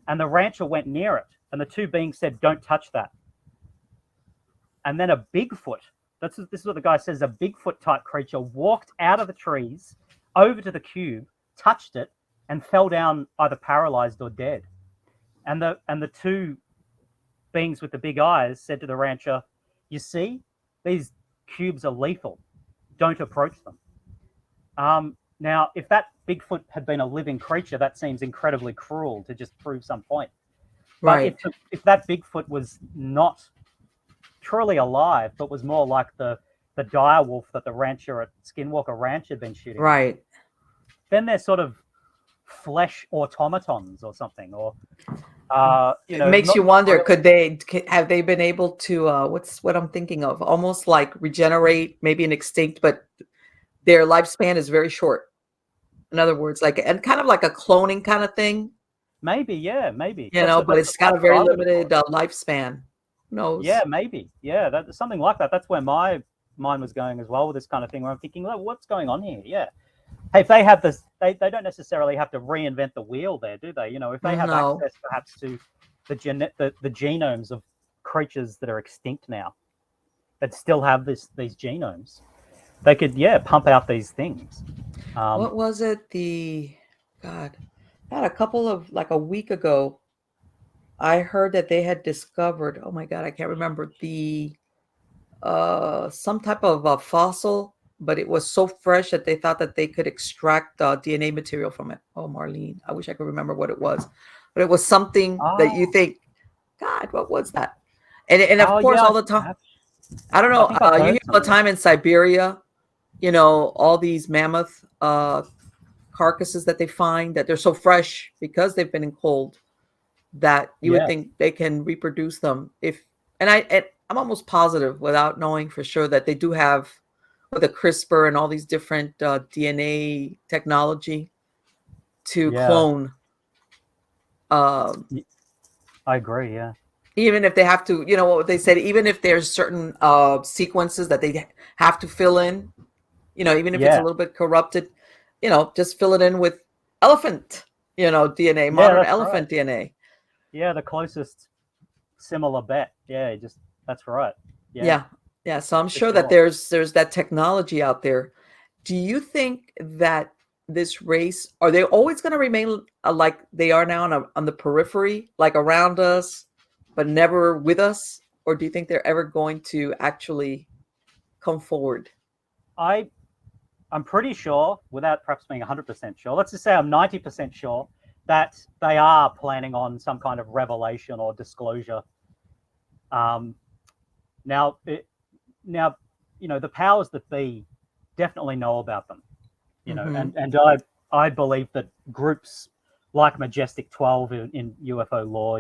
And the rancher went near it. And the two beings said, "Don't touch that." And then a Bigfoot, this is what the guy says, a Bigfoot type creature walked out of the trees over to the cube, touched it, and fell down either paralyzed or dead. And the two beings with the big eyes said to the rancher, "You see, these cubes are lethal. Don't approach them." Now, if that Bigfoot had been a living creature, that seems incredibly cruel to just prove some point. But if that Bigfoot was not truly alive, but was more like the dire wolf that the rancher at Skinwalker Ranch had been shooting, right, then they're sort of flesh automatons or something, or it makes you wonder, have they been able to what I'm thinking of, almost like regenerate, maybe an extinct, but their lifespan is very short. In other words, and kind of like a cloning kind of thing. Maybe, yeah, maybe. But it's got a very limited lifespan. Who knows? Yeah, maybe. Yeah, that's something like that. That's where my mind was going as well with this kind of thing, where I'm thinking, well, what's going on here? Yeah. Hey, if they have this, they don't necessarily have to reinvent the wheel there, do they? If they have access perhaps to the genomes of creatures that are extinct now, that still have these genomes, they could, pump out these things. What was it? Not a couple of, a week ago, I heard that they had discovered, oh my God, I can't remember, some type of a fossil, but it was so fresh that they thought that they could extract DNA material from it. Oh, Marlene, I wish I could remember what it was, but it was something that you think, God, what was that? And of course, all the time, I don't know, you hear all the time in Siberia, all these mammoth carcasses that they find, that they're so fresh because they've been in cold, that you would think they can reproduce them. I'm almost positive, without knowing for sure, that they do have, with the CRISPR and all these different DNA technology, to clone. I agree. Yeah. Even if they have to, what they said, even if there's certain sequences that they have to fill in, even if it's a little bit corrupted, just fill it in with elephant, DNA, modern elephant DNA. Yeah, the closest similar bet. Yeah, that's right. Yeah. So I'm sure that there's that technology out there. Do you think that this race, are they always going to remain like they are now on the periphery, like around us, but never with us? Or do you think they're ever going to actually come forward? I'm pretty sure, without perhaps being 100% sure, let's just say I'm 90% sure, that they are planning on some kind of revelation or disclosure. Now, the powers that be definitely know about them, and I believe that groups like Majestic 12 in UFO lore,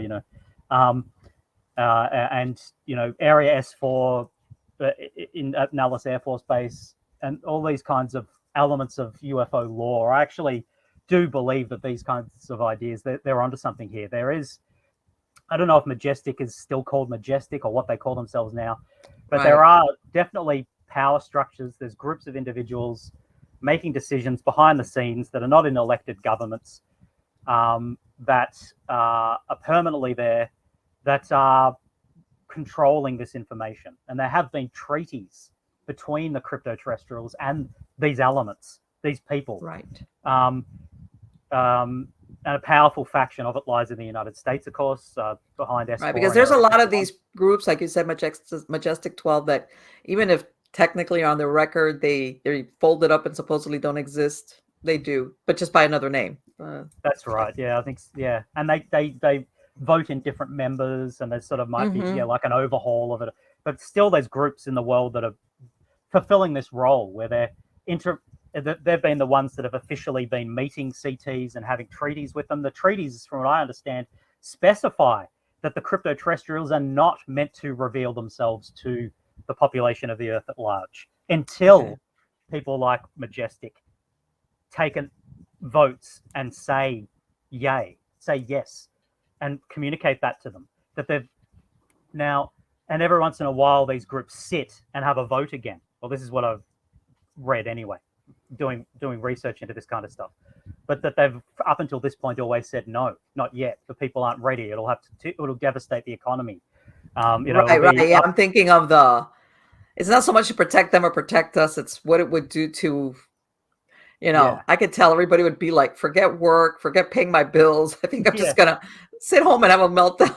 and Area S4 at Nellis Air Force Base, and all these kinds of elements of UFO lore, I actually do believe that these kinds of ideas, they're onto something here. There is, I don't know if Majestic is still called Majestic or what they call themselves now, but there are definitely power structures. There's groups of individuals making decisions behind the scenes that are not in elected governments, that are permanently there, that are controlling this information. And there have been treaties between the Cryptoterrestrials and these elements, these people. Right. And a powerful faction of it lies in the United States, of course, behind S4. Right, because there's a lot of these groups, like you said, Majestic 12, that even if technically on the record they're folded up and supposedly don't exist, they do, but just by another name. That's right. Yeah, I think. Yeah, and they vote in different members, and there sort of might be like an overhaul of it. But still, there's groups in the world that are fulfilling this role where they're they've been the ones that have officially been meeting CTs and having treaties with them. The treaties, from what I understand, specify that the cryptoterrestrials are not meant to reveal themselves to the population of the Earth at large until people like Majestic take votes and say yay, say yes, and communicate that to them. That they've now, and every once in a while, these groups sit and have a vote again. Well, this is what I've read anyway, doing research into this kind of stuff. But that they've, up until this point, always said no, not yet. The people aren't ready. It'll devastate the economy. Right. Yeah, I'm thinking of it's not so much to protect them or protect us. It's what it would do to, I could tell everybody would be like, forget work, forget paying my bills. I think I'm just going to sit home and have a meltdown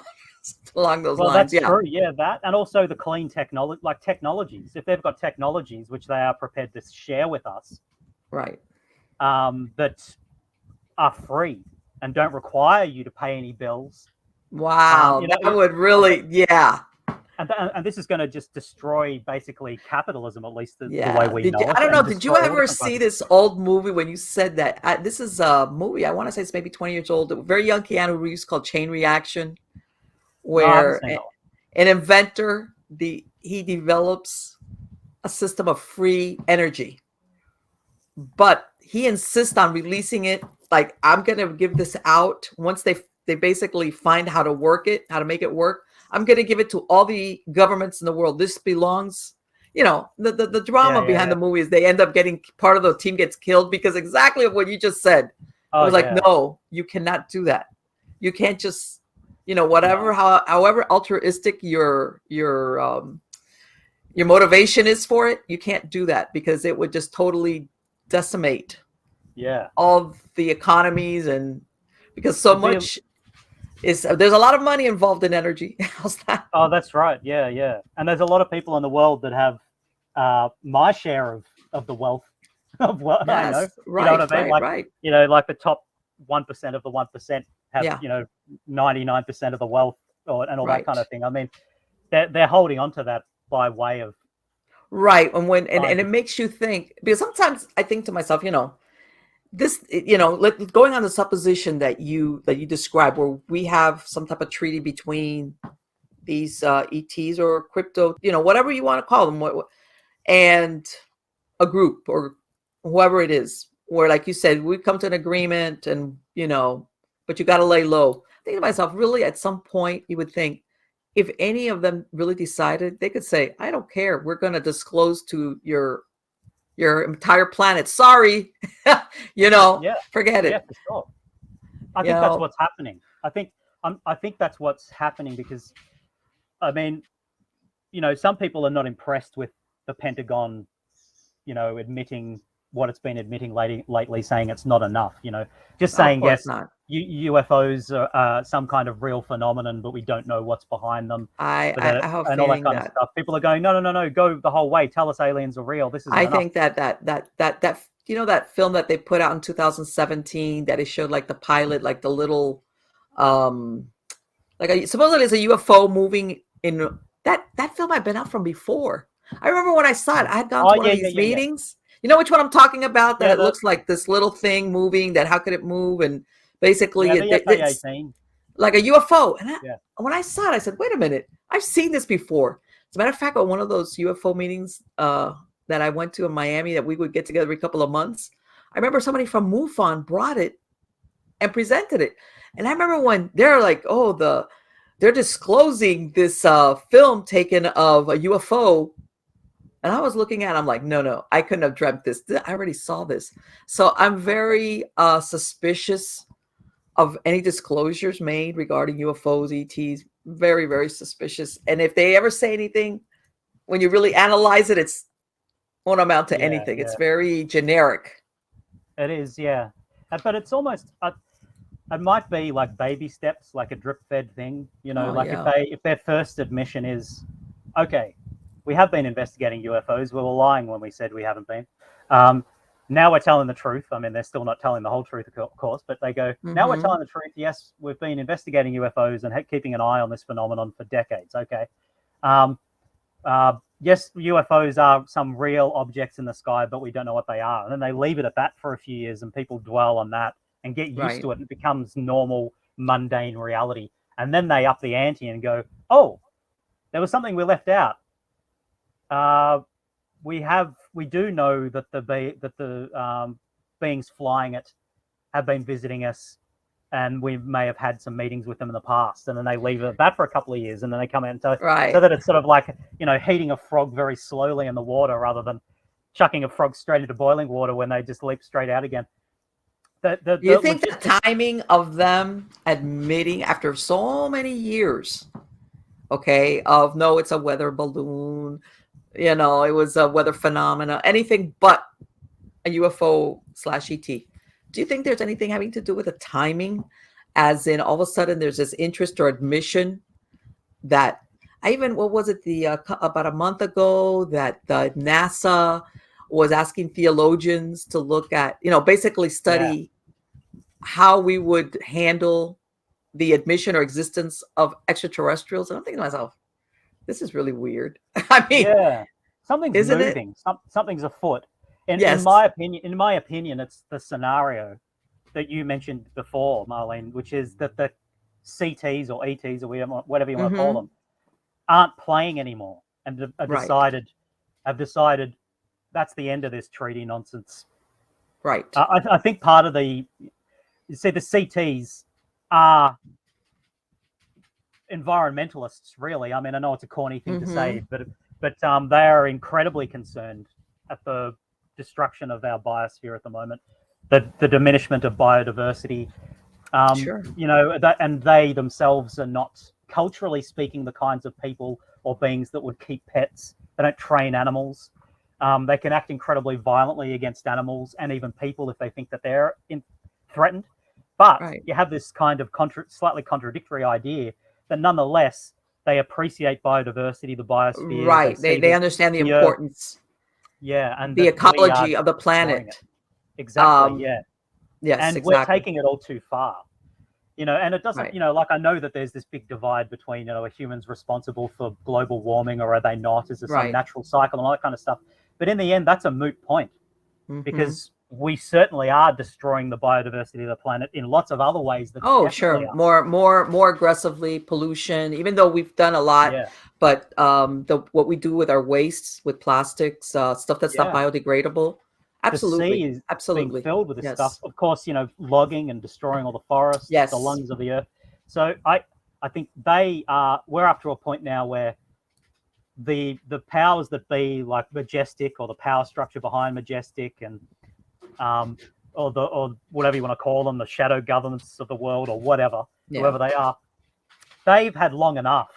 along those lines. That's true. Yeah, that. And also the clean technology, like technologies. If they've got technologies, which they are prepared to share with us. Right. That are free and don't require you to pay any bills. Wow. That would really, And this is going to just destroy basically capitalism, at least the way we know it. I don't know. Did you ever see this old movie when you said that? This is a movie, I want to say it's maybe 20 years old. A very young Keanu Reeves called Chain Reaction, where an inventor, he develops a system of free energy. But he insists on releasing it. Like, I'm going to give this out once they basically find how to work it, how to make it work. I'm going to give it to all the governments in the world. This belongs, the drama behind the movie is they end up getting part of the team gets killed because exactly what you just said. I was like, no, you cannot do that. You can't just, however altruistic your motivation is for it, you can't do that because it would just totally decimate all the economies, and because there's a lot of money involved in energy. How's that? Oh, that's right. Yeah. And there's a lot of people in the world that have my share of the wealth of what I know. Right, you know what I mean? Right. Like the top 1% of the 1% have 99% of the wealth and all that kind of thing. I mean, they're holding on to that by way of and it makes you think, because sometimes I think to myself, this, going on the supposition that you describe, where we have some type of treaty between these ETs or crypto, whatever you want to call them, and a group or whoever it is, where, like you said, we come to an agreement, and but you got to lay low. I think to myself, really, at some point, you would think, if any of them really decided, they could say, I don't care. We're going to disclose to your entire planet. Sorry, forget it. Yeah, for sure. I think that's what's happening. I think that's what's happening because, I mean, some people are not impressed with the Pentagon, admitting what it's been admitting lately, saying it's not enough. Just saying yes. Not. UFOs are some kind of real phenomenon, but we don't know what's behind them. I have and all that kind of stuff. People are going, no, go the whole way. Tell us aliens are real. This is. I think that that film that they put out in 2017 that it showed like the pilot, like the little, supposedly it's a UFO moving in that film had been out from before. I remember when I saw it, I had gone to one of these meetings. You know which one I'm talking about? That it looks like this little thing moving. That how could it move? And basically, it's like a UFO. And when I saw it, I said, "Wait a minute! I've seen this before." As a matter of fact, at one of those UFO meetings that I went to in Miami, that we would get together every couple of months, I remember somebody from MUFON brought it and presented it. And I remember when they're like, they're disclosing this film taken of a UFO. And I was looking at it, I'm like, no, I couldn't have dreamt this. I already saw this. So I'm very suspicious of any disclosures made regarding UFOs, ETs. Very, very suspicious. And if they ever say anything, when you really analyze it, it's won't amount to anything. It's very generic. It is, yeah. But it's almost, it might be like baby steps, like a drip-fed thing. If their first admission is, okay, we have been investigating UFOs. We were lying when we said we haven't been. Now we're telling the truth. I mean, they're still not telling the whole truth, of course, but they go, now we're telling the truth. Yes, we've been investigating UFOs and keeping an eye on this phenomenon for decades. Okay. yes, UFOs are some real objects in the sky, but we don't know what they are. And then they leave it at that for a few years, and people dwell on that and get used to it, and it becomes normal, mundane reality. And then they up the ante and go, "Oh, there was something we left out. We do know that the beings flying it have been visiting us, and we may have had some meetings with them in the past." And then they leave it at that for a couple of years, and then they come out and so that it's sort of like, heating a frog very slowly in the water rather than chucking a frog straight into boiling water when they just leap straight out again. You think the timing of them admitting after so many years, okay, of no, it's a weather balloon, it was a weather phenomena, anything but a UFO/ET. Do you think there's anything having to do with the timing, as in all of a sudden there's this interest or admission that what was it, about a month ago that NASA was asking theologians to look at, basically study how we would handle the admission or existence of extraterrestrials. And I'm thinking to myself, this is really weird. I mean, something's moving. Something's afoot. In my opinion, it's the scenario that you mentioned before, Marlene, which is that the CTs or ETs or whatever you want to call them aren't playing anymore, and have decided that's the end of this treaty nonsense. Right. I think part of the CTs are environmentalists, really. I mean, I know it's a corny thing to say, but they are incredibly concerned at the destruction of our biosphere at the moment, the diminishment of biodiversity. And they themselves are not, culturally speaking, the kinds of people or beings that would keep pets. They don't train animals. They can act incredibly violently against animals and even people if they think that they're threatened. But you have this kind of slightly contradictory idea that nonetheless they appreciate biodiversity, the biosphere. Right. They understand the importance. And the ecology of the planet. Exactly. Yes, and exactly. We're taking it all too far. And it doesn't, like, I know that there's this big divide between, are humans responsible for global warming or are they not? Is there some natural cycle and all that kind of stuff? But in the end, that's a moot point because we certainly are destroying the biodiversity of the planet in lots of other ways. That more aggressively, pollution, even though we've done a lot, but what we do with our wastes, with plastics, stuff that's not biodegradable. Absolutely. The sea is being filled with this stuff. Of course, logging and destroying all the forests, the lungs of the earth. So I think we're up to a point now where the powers that be, like Majestic or the power structure behind Majestic and or whatever you want to call them, the shadow governments of the world or whatever, whoever they are, they've had long enough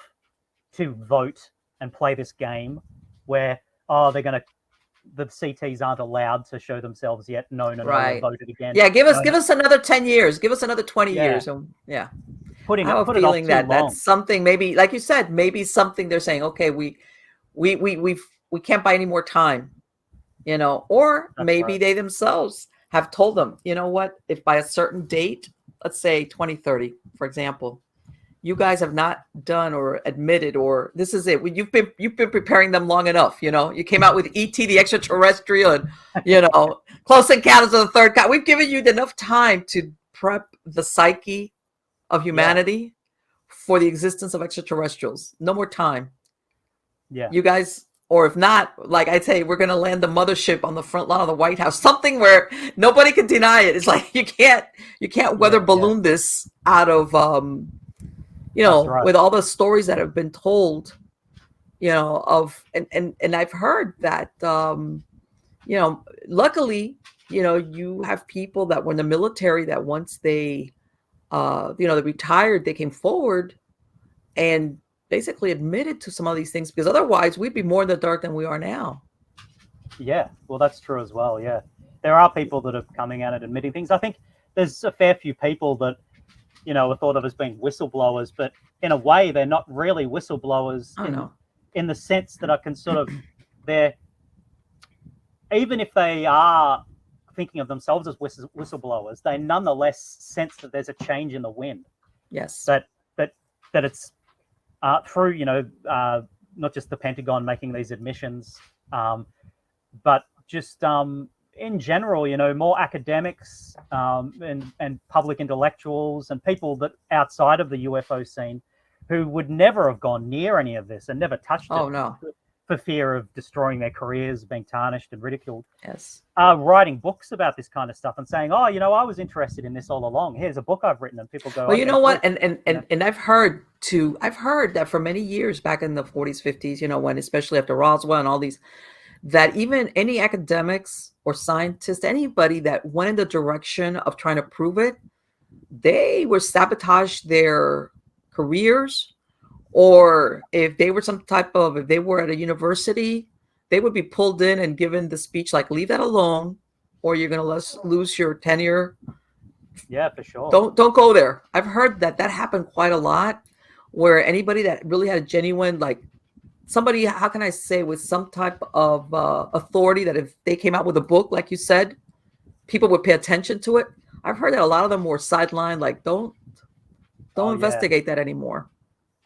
to vote and play this game where the CTs aren't allowed to show themselves yet. No, they voted again. Yeah, give us another 10 years. Give us another 20 years. I have a feeling that's something, maybe, like you said, maybe something they're saying, okay, we can't buy any more time, or maybe they themselves have told them, you know what, if by a certain date, let's say 2030, for example, you guys have not done or admitted, or this is it. You've been preparing them long enough. You came out with E.T. the extraterrestrial, and Close Encounters of the Third Kind. We've given you enough time to prep the psyche of humanity for the existence of extraterrestrials. No more time. Yeah, you guys, or if not, like I say, we're going to land the mothership on the front lawn of the White House. Something where nobody can deny it. It's like you can't weather balloon this out of. With all the stories that have been told, of, and I've heard that, luckily, you have people that were in the military that once they, they retired, they came forward and basically admitted to some of these things, because otherwise we'd be more in the dark than we are now. Yeah, well, that's true as well. Yeah, there are people that are coming out and admitting things. I think there's a fair few people that, are thought of as being whistleblowers, but in a way they're not really whistleblowers in the sense that I can sort of, even if they are thinking of themselves as whistleblowers, they nonetheless sense that there's a change in the wind. Yes. That it's through, not just the Pentagon making these admissions, but just in general, more academics and public intellectuals and people that outside of the UFO scene who would never have gone near any of this and never touched Oh it no. for fear of destroying their careers, being tarnished and ridiculed. Yes. Writing books about this kind of stuff and saying, "Oh, I was interested in this all along. Here's a book I've written," and people go, Well, you "Okay, know what? cool." And I've heard that for many years back in the 40s, 50s, when especially after Roswell and all these, that even any academics or scientists, anybody that went in the direction of trying to prove it, they were sabotaged their careers, or if they were if they were at a university, they would be pulled in and given the speech like, leave that alone, or you're going to lose your tenure. Yeah, for sure. Don't go there. I've heard that happened quite a lot, where anybody that really had a genuine, like somebody, how can I say, with some type of authority, that if they came out with a book, like you said, people would pay attention to it. I've heard that a lot of them were sidelined, like don't investigate that anymore.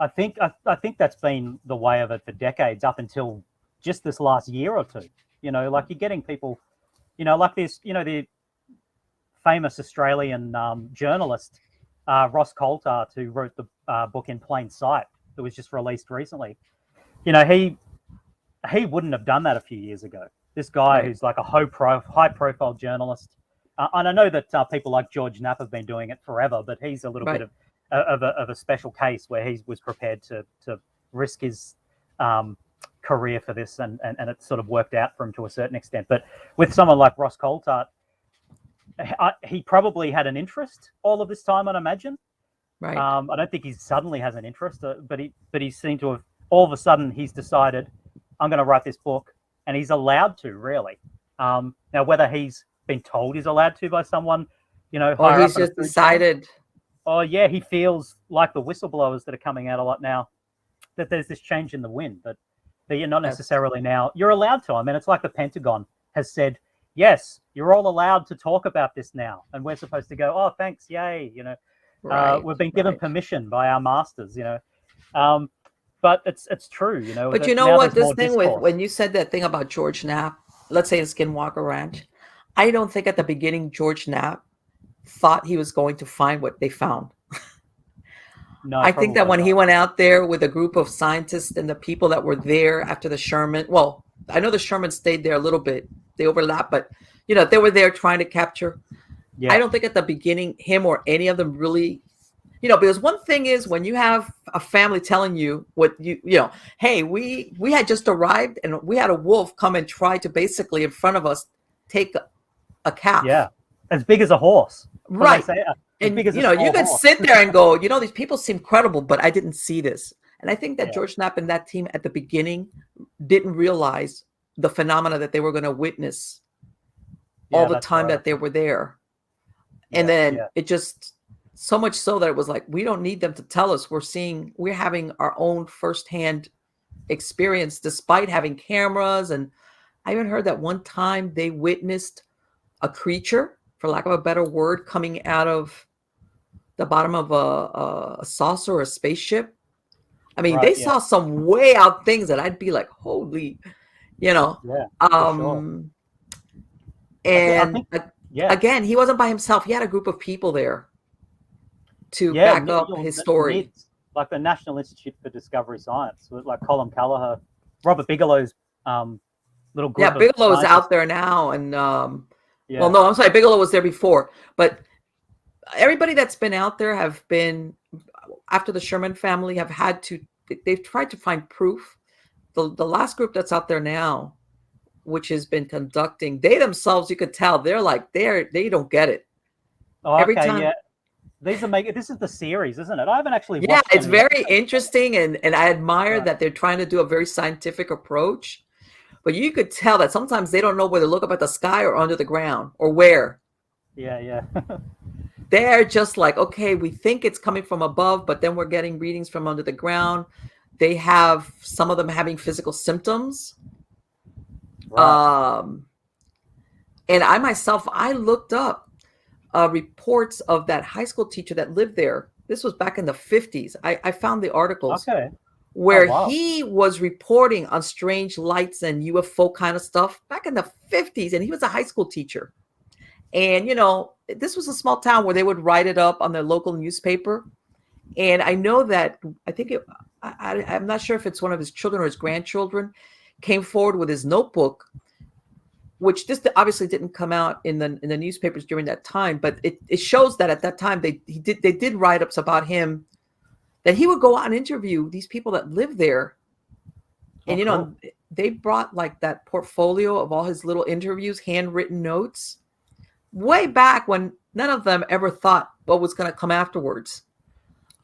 I think that's been the way of it for decades, up until just this last year or two. Like you're getting people, like this, the famous Australian journalist Ross Coulthart, who wrote the book In Plain Sight that was just released recently. He wouldn't have done that a few years ago. This guy, right, who's like a high-profile journalist, and I know that people like George Knapp have been doing it forever, but he's a little right, bit of a special case where he was prepared to risk his career for this, and it sort of worked out for him to a certain extent. But with someone like Ross Coulthart, he probably had an interest all of this time, I'd imagine. Right. I don't think he suddenly has an interest, but he seemed to have, all of a sudden, he's decided, I'm going to write this book, and he's allowed to, really. Now, whether he's been told he's allowed to by someone, or he's just decided. Oh yeah, he feels like the whistleblowers that are coming out a lot now, that there's this change in the wind, that you're not necessarily now, you're allowed to. I mean, it's like the Pentagon has said, yes, you're all allowed to talk about this now, and we're supposed to go, oh, thanks, yay, Right, we've been given permission by our masters, but it's true, But you know what, this thing with, when you said that thing about George Knapp, let's say in Skinwalker Ranch, I don't think at the beginning George Knapp thought he was going to find what they found. No, I think that when he went out there with a group of scientists and the people that were there after the Sherman, well, I know the Sherman stayed there a little bit, they overlap, but they were there trying to capture. Yeah. I don't think at the beginning him or any of them really, because one thing is when you have a family telling you what hey, we had just arrived and we had a wolf come and try to basically in front of us take a calf. Yeah, as big as a horse. Right. And you could sit there and go, these people seem credible, but I didn't see this. And I think that George Knapp and that team at the beginning didn't realize the phenomena that they were going to witness all the time that they were there. And then it just, so much so that it was like, we don't need them to tell us. We're having our own firsthand experience despite having cameras. And I even heard that one time they witnessed a creature, for lack of a better word, coming out of the bottom of a saucer or a spaceship. I mean, they saw some way out things that I'd be like, holy, sure. And again, he wasn't by himself. He had a group of people there to back up his story. Like the National Institute for Discovery Science, with like Colin Callagher, Robert Bigelow's little group. Yeah, Bigelow's out there now, and well, no, I'm sorry, Bigelow was there before, but everybody that's been out there have been, after the Sherman family, they've tried to find proof. The last group that's out there now, which has been conducting, they themselves, you could tell, they're like, they don't get it. Oh, okay, every time, yeah. This is the series, isn't it? I haven't actually watched it's very interesting, and I admire that they're trying to do a very scientific approach. But you could tell that sometimes they don't know whether to look up at the sky or under the ground or where. Yeah. They're just like, okay, we think it's coming from above, but then we're getting readings from under the ground. They have some of them having physical symptoms. Right. And I myself, I looked up reports of that high school teacher that lived there. This was back in the 50s. I found the articles where wow. he was reporting on strange lights and UFO kind of stuff back in the 50s. And he was a high school teacher. And, you know, this was a small town where they would write it up on their local newspaper. And I know that, I'm not sure if it's one of his children or his grandchildren, came forward with his notebook, which this obviously didn't come out in the newspapers during that time, but it shows that at that time they did write-ups about him, that he would go out and interview these people that live there. And, you know, they brought like that portfolio of all his little interviews, handwritten notes, way back when none of them ever thought what was going to come afterwards.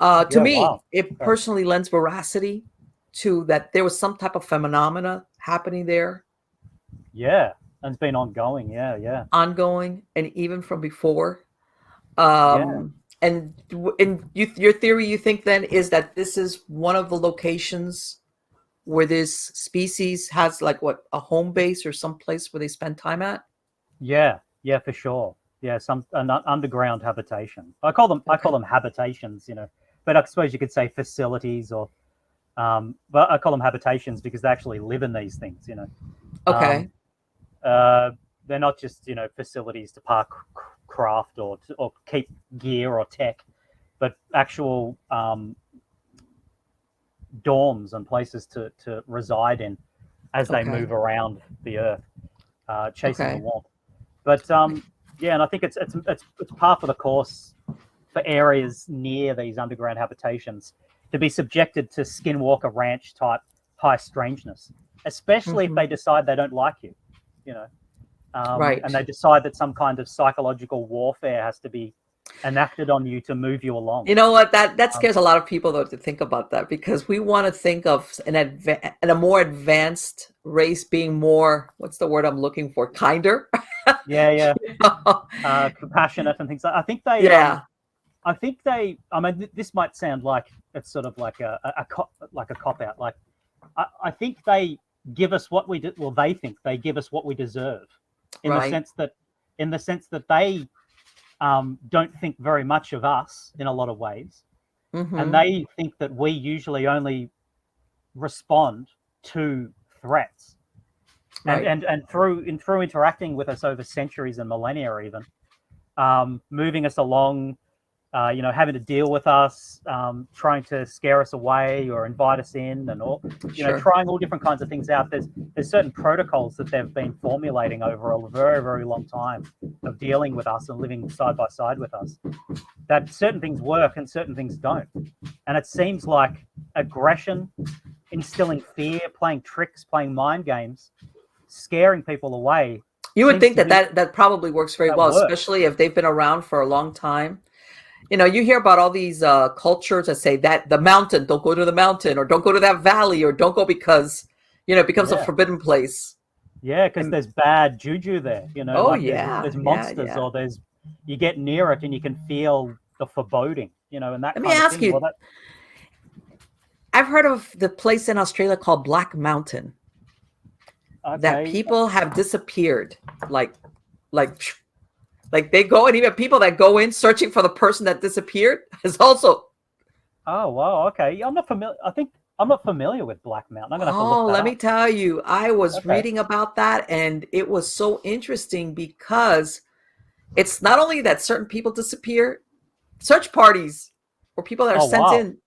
To me, it personally lends veracity to that there was some type of phenomena happening there. Yeah, and it's been ongoing. Yeah. Ongoing, and even from before. And your theory, you think then, is that this is one of the locations where this species has like a home base or some place where they spend time at? Yeah, for sure. Yeah, an underground habitation. I call them habitations, you know. But I suppose you could say facilities, or but I call them habitations because they actually live in these things, you know. Okay. They're not just, you know, facilities to park craft or keep gear or tech, but actual dorms and places to reside in as they move around the earth, chasing the warmth. But yeah, and I think it's par for the course for areas near these underground habitations to be subjected to Skinwalker Ranch type high strangeness, especially if they decide they don't like you, you know. Right. And they decide that some kind of psychological warfare has to be enacted on you to move you along. You know what? That scares a lot of people, though, to think about that, because we want to think of a more advanced race being more, what's the word I'm looking for? Kinder. Yeah. You know? Compassionate and things like that. I think they. I mean, this might sound like it's sort of like a cop out. Like, I think they give us what we do. Well, they think they give us what we deserve, in the sense that they don't think very much of us in a lot of ways, and they think that we usually only respond to threats, and through interacting with us over centuries and millennia, even moving us along. You know, having to deal with us, trying to scare us away or invite us in, and all, you know, trying all different kinds of things out. There's certain protocols that they've been formulating over a very, very long time of dealing with us and living side by side with us. That certain things work and certain things don't. And it seems like aggression, instilling fear, playing tricks, playing mind games, scaring people away. You would think that probably works very well, especially if they've been around for a long time. You know, you hear about all these cultures that say that the mountain, don't go to the mountain, or don't go to that valley, or don't go because, you know, it becomes a forbidden place. Yeah, because there's bad juju there, you know. There's monsters, or you get near it and you can feel the foreboding, you know, and that. Let me ask you. I've heard of the place in Australia called Black Mountain. That people have disappeared, like they go, and even people that go in searching for the person that disappeared is also. Oh wow! Okay, I'm not familiar. I think I'm not familiar with Black Mountain. I'm gonna have to look that let up. me tell you, I was reading about that, and it was so interesting because it's not only that certain people disappear, search parties or people that are sent in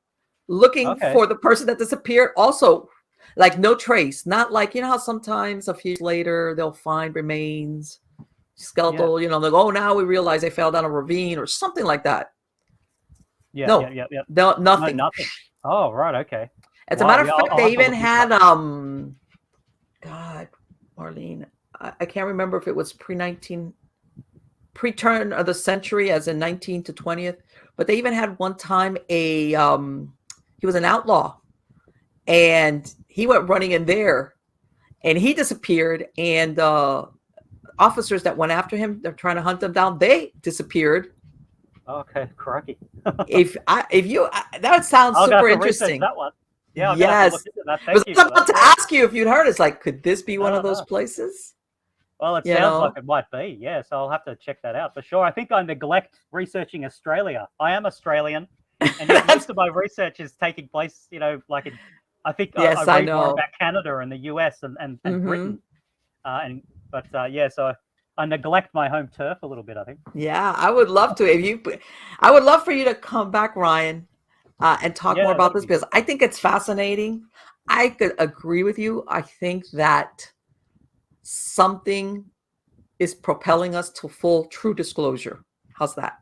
looking for the person that disappeared, also like no trace. Not like, you know how sometimes a few years later they'll find remains. Skeletal, you know, like, oh, now we realize they fell down a ravine or something like that. No, nothing. Nothing. Oh, right, okay. As a matter of fact, they even had God, Marlene, I can't remember if it was pre-turn of the century, as in 19th to 20th, but they even had one time he was an outlaw, and he went running in there, and he disappeared, and officers that went after him, they're trying to hunt them down, they disappeared. Okay, crikey. That sounds super interesting. That one. Yeah, yes. I was about to ask you if you'd heard. It's like, could this be one of those places? Well, it sounds like it might be. Yeah, so I'll have to check that out for sure. I think I neglect researching Australia. I am Australian, and most of my research is taking place, you know, like I think Yes, I I read more know. about Canada and the US and Mm-hmm. Britain. So I neglect my home turf a little bit, I think. Yeah, I would love to. I would love for you to come back, Ryan, and talk more Yeah, about that'd this be because I fun. think it's fascinating. I could agree with you. I think that something is propelling us to full true disclosure. How's that?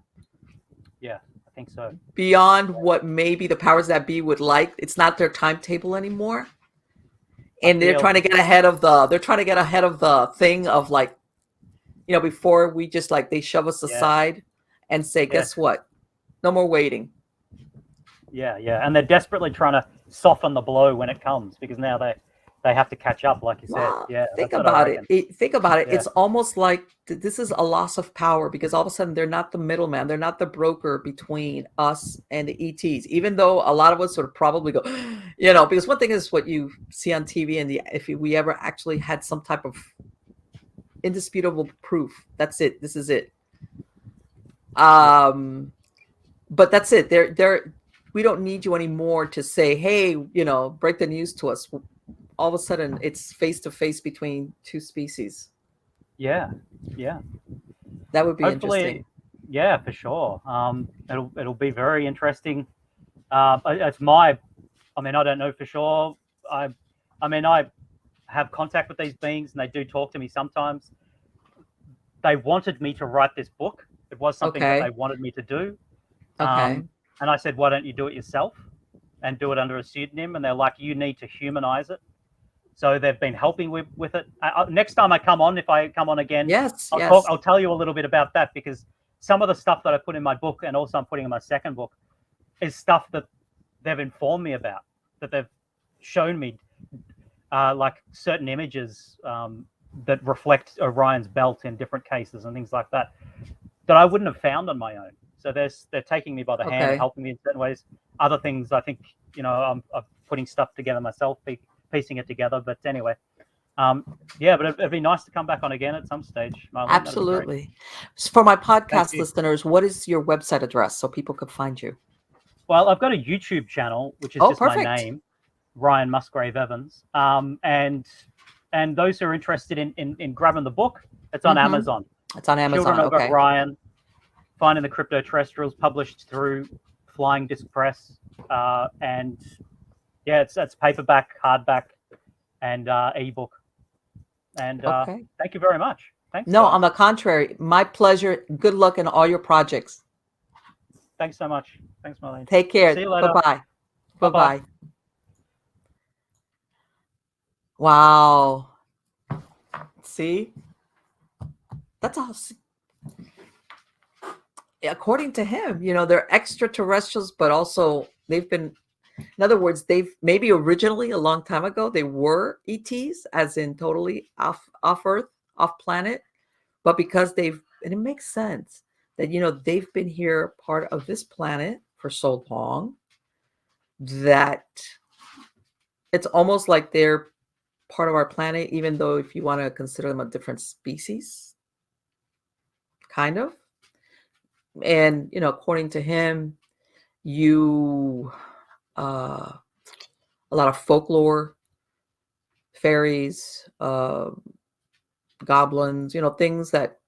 Yeah, I think so. Beyond what maybe the powers that be would like. It's not their timetable anymore. I And feel they're trying to get ahead of the thing of like, before we just like they shove us yeah, aside and say, yeah, guess what? No more waiting. yeah, and they're desperately trying to soften the blow when it comes because now they have to catch up, like you said. Well, Yeah, think that's what I about it. reckon. Think about it. Yeah, It's almost like this is a loss of power because all of a sudden they're not the middleman. They're not the broker between us and the ETs. Even though a lot of us would probably go, because one thing is what you see on TV, and if we ever actually had some type of indisputable proof, that's it. This is it. yeah, But that's it. We don't need you anymore to say, hey, break the news to us. All of a sudden it's face to face between two species. yeah, yeah. That would be Hopefully, interesting. yeah, for sure. It'll be very interesting. It's my. I mean, I don't know for sure. I have contact with these beings, and they do talk to me sometimes. They wanted me to write this book. It was something that they Okay. wanted me to do. Okay. And I said, why don't you do it yourself and do it under a pseudonym? And they're like, you need to humanize it. So they've been helping with it. Next time I come on, if I come on again, Yes. I'll talk. Yes. I'll tell you a little bit about that because some of the stuff that I put in my book and also I'm putting in my second book is stuff that they've informed me about, that they've shown me, like certain images that reflect Orion's belt in different cases and things like that I wouldn't have found on my own. So they're taking me by the hand and Okay. helping me in certain ways. Other things, I think, I'm putting stuff together myself, piecing it together. But anyway, yeah, but it'd be nice to come back on again at some stage, Marlene. That'd be great. Absolutely. For my Thank podcast you. listeners, what is your website address so people could find you? Well, I've got a YouTube channel, which is Oh, just my perfect. name, Ryan Musgrave-Evans. And those who are interested in grabbing the book, it's on Mm-hmm. Amazon. It's on Children Amazon. of Okay. Orion, Finding the Cryptoterrestrials, published through Flying Disc Press, and yeah, it's paperback, hardback, and ebook. And Okay. thank you very much. Thanks, No, guys. on the contrary, my pleasure. Good luck in all your projects. Thanks so much. Thanks, Marlene. Take See care. you Bye later. bye. Bye Bye-bye. bye. Wow. See, that's all. According to him, they're extraterrestrials, but also they've been, in other words, they've maybe originally a long time ago, they were ETs, as in totally off Earth, off planet. But because and it makes sense that, they've been here part of this planet for so long that it's almost like they're part of our planet, even though if you want to consider them a different species, kind of. And, according to him, you a lot of folklore, fairies, goblins, things that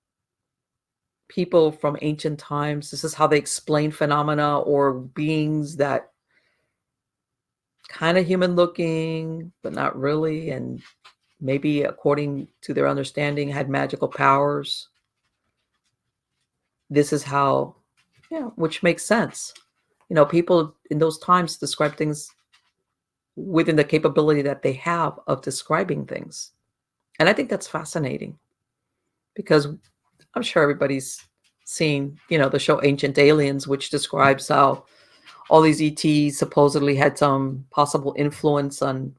people from ancient times, this is how they explain phenomena or beings that kind of human looking, but not really. And maybe according to their understanding had magical powers. This is how, which makes sense. People in those times describe things within the capability that they have of describing things. And I think that's fascinating because I'm sure everybody's seen, the show Ancient Aliens, which describes how all these ETs supposedly had some possible influence on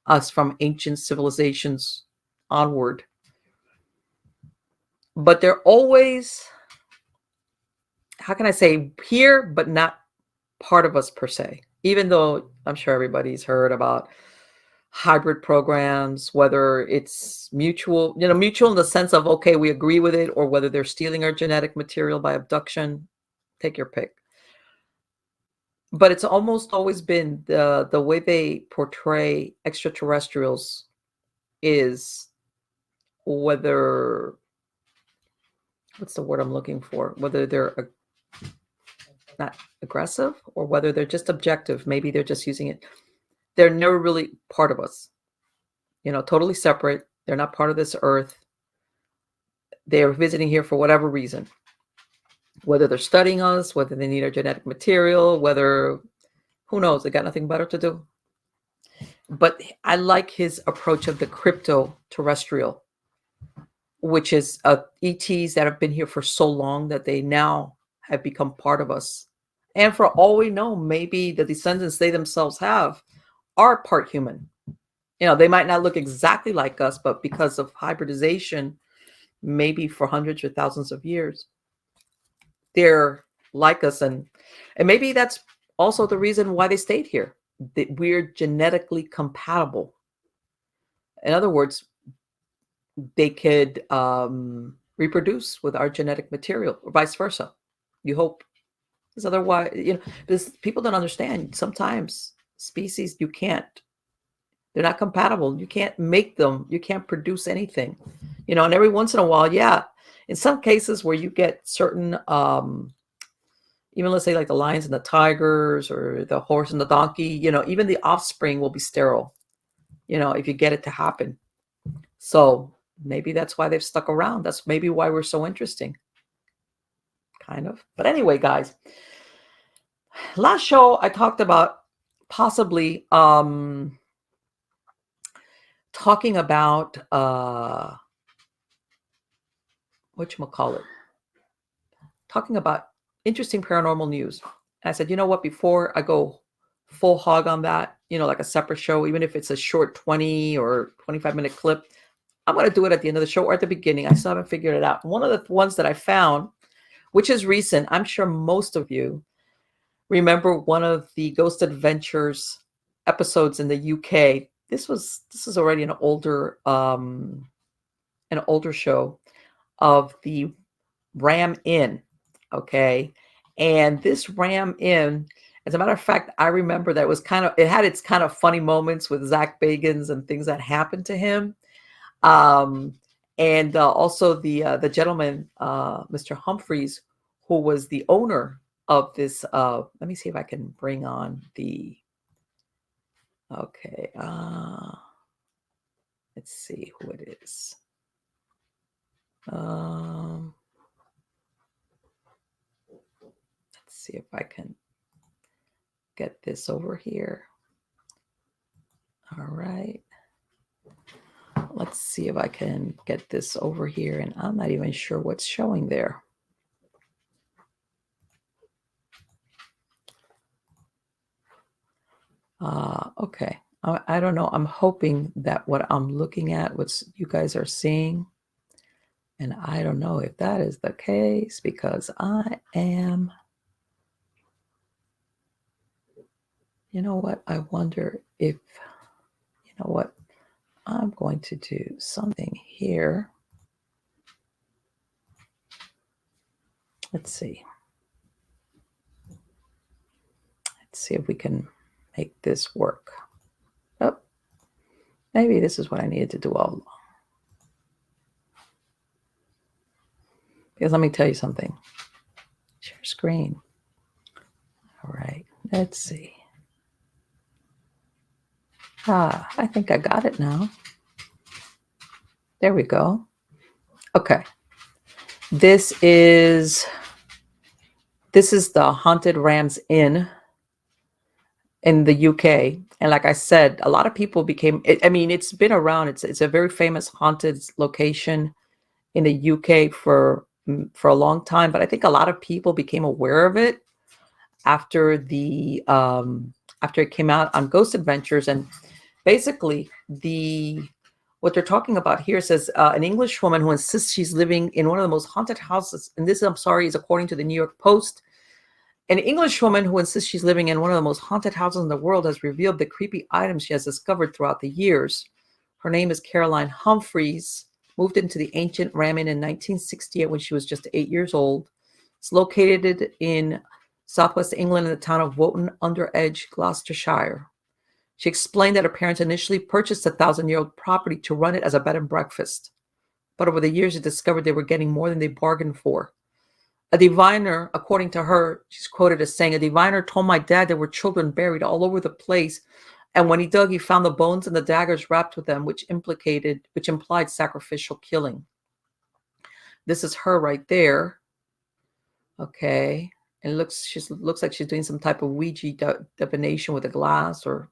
us from ancient civilizations onward. But they're always, how can I say, here, but not part of us per se. Even though I'm sure everybody's heard about hybrid programs, whether it's mutual in the sense of, okay, we agree with it, or whether they're stealing our genetic material by abduction, take your pick. But it's almost always been the way they portray extraterrestrials is whether, what's the word I'm looking for? Whether they're not aggressive or whether they're just objective. Maybe they're just using it. They're never really part of us, totally separate. They're not part of this earth. They're visiting here for whatever reason, whether they're studying us, whether they need our genetic material, whether, who knows, they got nothing better to do. But I like his approach of the crypto-terrestrial, which is ETs that have been here for so long that they now have become part of us. And for all we know, maybe the descendants they themselves have are part human. They might not look exactly like us, but because of hybridization, maybe for hundreds or thousands of years, they're like us. And maybe that's also the reason why they stayed here. That we're genetically compatible. In other words, they could reproduce with our genetic material or vice versa. You hope. Because otherwise, because people don't understand. Sometimes species, you can't. They're not compatible. You can't make them. You can't produce anything. And every once in a while, yeah, in some cases where you get certain, even let's say like the lions and the tigers or the horse and the donkey, even the offspring will be sterile, if you get it to happen. So maybe that's why they've stuck around. That's maybe why we're so interesting. Kind of. But anyway, guys, last show I talked about possibly talking about whatchamacallit, talking about interesting paranormal news. And I said, you know what, before I go full hog on that, like a separate show, even if it's a short 20 or 25-minute clip, I'm going to do it at the end of the show or at the beginning. I still haven't figured it out. One of the ones that I found, which is recent, I'm sure most of you remember one of the Ghost Adventures episodes in the UK. This is already an older show of the Ram Inn. Okay. And this Ram Inn, as a matter of fact, I remember that it had its kind of funny moments with Zach Bagans and things that happened to him. And also the gentleman, Mr. Humphreys, who was the owner of this. Let me see if I can bring on the. Okay. Let's see who it is. Let's see if I can get this over here. All right. Let's see if I can get this over here. And I'm not even sure what's showing there. Okay. I don't know. I'm hoping that what I'm looking at, what you guys are seeing, and I don't know if that is the case because I am, you know what? I wonder if, you know what? I'm going to do something here. Let's see. Let's see if we can make this work. Oh, maybe this is what I needed to do all along. Because let me tell you something. Share screen. All right, let's see. I think I got it now. There we go. Okay. This is the Haunted Rams Inn in the UK. And like I said, a lot of people it's been around. It's a very famous haunted location in the UK for a long time. But I think a lot of people became aware of it after after it came out on Ghost Adventures. And basically what they're talking about here says an English woman who insists she's living in one of the most haunted houses. And this, I'm sorry, is according to the New York Post. An English woman who insists she's living in one of the most haunted houses in the world has revealed the creepy items she has discovered throughout the years. Her name is Caroline Humphreys, moved into the ancient Ram Inn in 1968 when she was just 8 years old. It's located in southwest England, in the town of Wootton-under-Edge, Gloucestershire. She explained that her parents initially purchased a 1,000-year-old property to run it as a bed and breakfast, but over the years they discovered they were getting more than they bargained for. A diviner, according to her, she's quoted as saying, "A diviner told my dad there were children buried all over the place, and when he dug, he found the bones and the daggers wrapped with them, which implied sacrificial killing." This is her right there. Okay. And looks like she's doing some type of Ouija divination with a glass, and